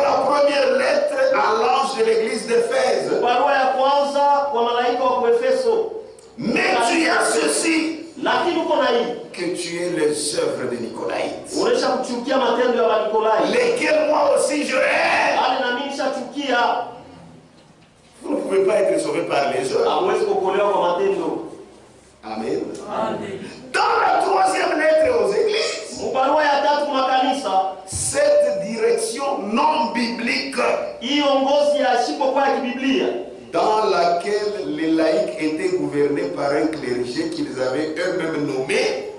S2: la première lettre à l'ange de l'église d'Éphèse. Mais tu as ceci, que tu es les œuvres de Nicolaïtes, lesquelles moi aussi je hais. Vous ne pouvez pas être sauvé par les œuvres. Amen. Dans la troisième lettre aux églises, cette direction non biblique dans laquelle les laïcs étaient gouvernés par un clergé qu'ils avaient eux-mêmes nommé,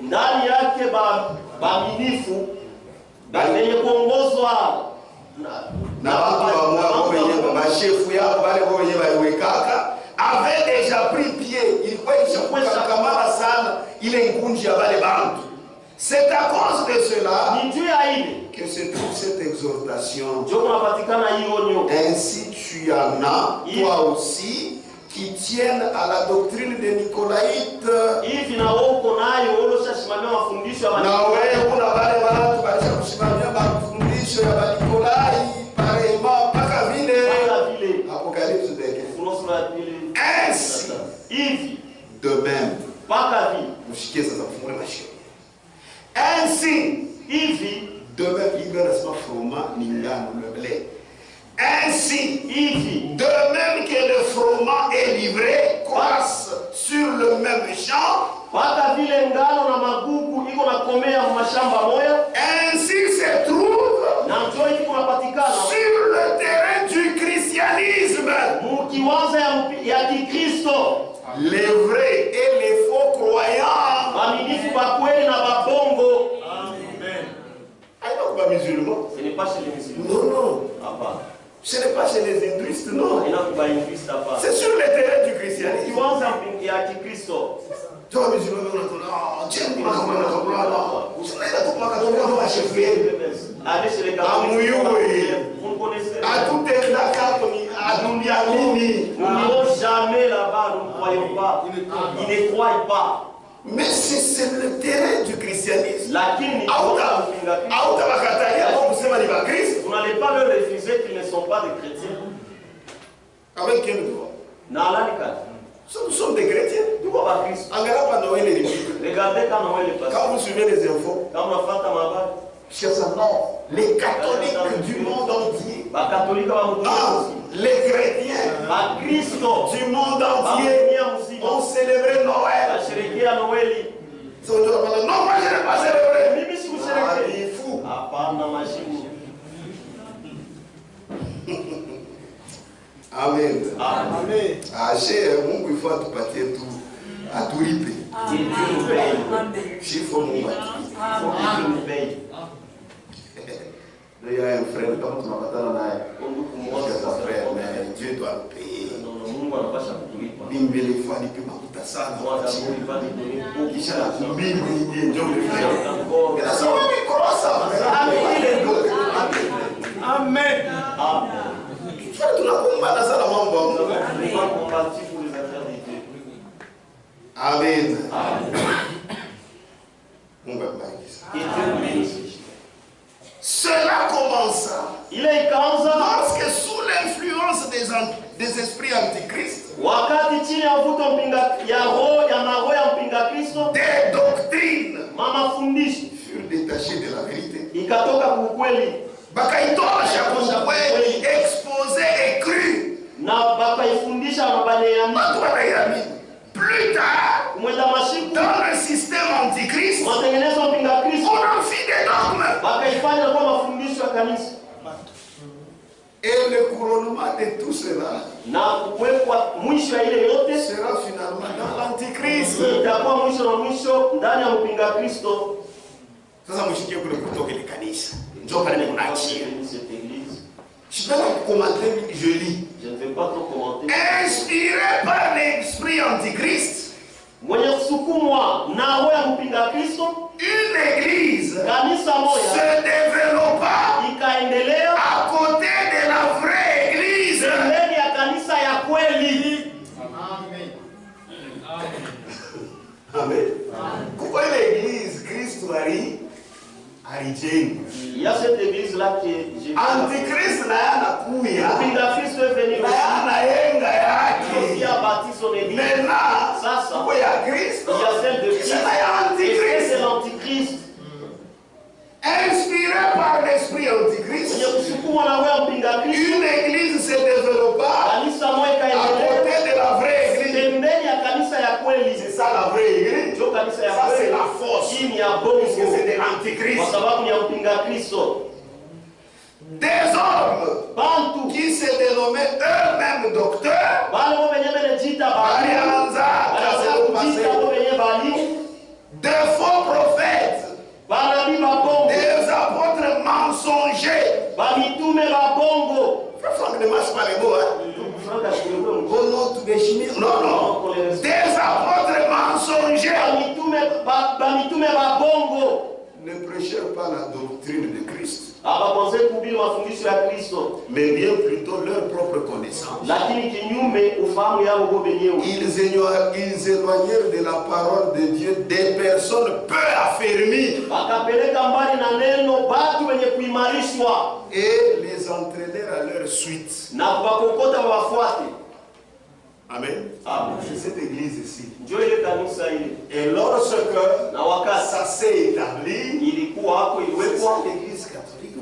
S2: avait déjà pris pied. C'est à cause de cela que se trouve cette exhortation. Ainsi tu en as, toi aussi, qui tiennent à la doctrine des Nicolaïtes. Ainsi, de même, ainsi, de même, ainsi, de même que le froment est livré, croissent sur le même champ, ainsi se trouve sur le terrain du christianisme les vrais et les faux croyants.
S1: Ce n'est pas chez les musulmans.
S2: Non. Ce n'est pas chez les hindouistes, non. C'est sur le terrain du christianisme.
S1: Allez chez les catholiques. Nous n'irons jamais là-bas, nous ne croyons pas. Ils ne croient pas.
S2: Mais c'est le terrain du christianisme.
S1: Vous n'allez pas leur refuser qu'ils ne sont pas des chrétiens.
S2: Avec quel droit? Nous sommes des chrétiens.
S1: Regardez quand Noël est passé.
S2: Quand vous suivez les infos, les catholiques du monde entier les chrétiens du monde entier ont célébré Noël. Non, moi je n'ai pas célébré. Il est fou. Amen. Mungu il faut atupatie tu atulipe. Chiffre Mungu. Il y a un frère comme tu m'as frère, mais Dieu doit le payer. Bimbele fani pe makuta sana. Kisha mbingu ndio ndio. Sasa wewe krosa. Amen. Amen. Tunakumbana sana mambo ya Mungu. Amen. Mungu abariki. Cela commença. Lorsque sous l'influence des esprits antichrists, des doctrines furent détachées de la vérité. Bakaitosha kukweli, exposé et cru. Plus tard, dans le système antichrist, on en fit des dogmes. Et le couronnement de tout cela sera finalement dans l'antichrist. Sasa mshikie kule kutoka ile kanisa. Njoo pale kunaachia. Je vais pas commenter, je lis.
S1: Je ne vais pas trop commenter.
S2: Inspiré par l'esprit antichrist,
S1: une
S2: église se développa à côté de la vraie église. Amen. Pourquoi l'église Christ
S1: il y a cette église là qui est
S2: Antichrist
S1: est venu. Il a bâti son église. Ça. Il y a celle de Christ. C'est l'antichrist.
S2: Inspiré par l'esprit antichrist, une église se développa à côté de la vraie église. C'est ça la vraie église. Ça c'est la force. Parce que c'est de l'antichrist. Des hommes qui se dénommaient eux-mêmes docteurs, de faux prophètes, des apôtres mensongers. Franck ne marche pas les mots, non. Des apôtres mensongers ne prêchèrent pas la doctrine de Christ, mais bien plutôt leur propre connaissance. Ils éloignèrent de la parole de Dieu des personnes peu affermies et les entraînèrent à leur suite. Amen. C'est cette église ici. Et lorsque ça s'est établi, l'église catholique.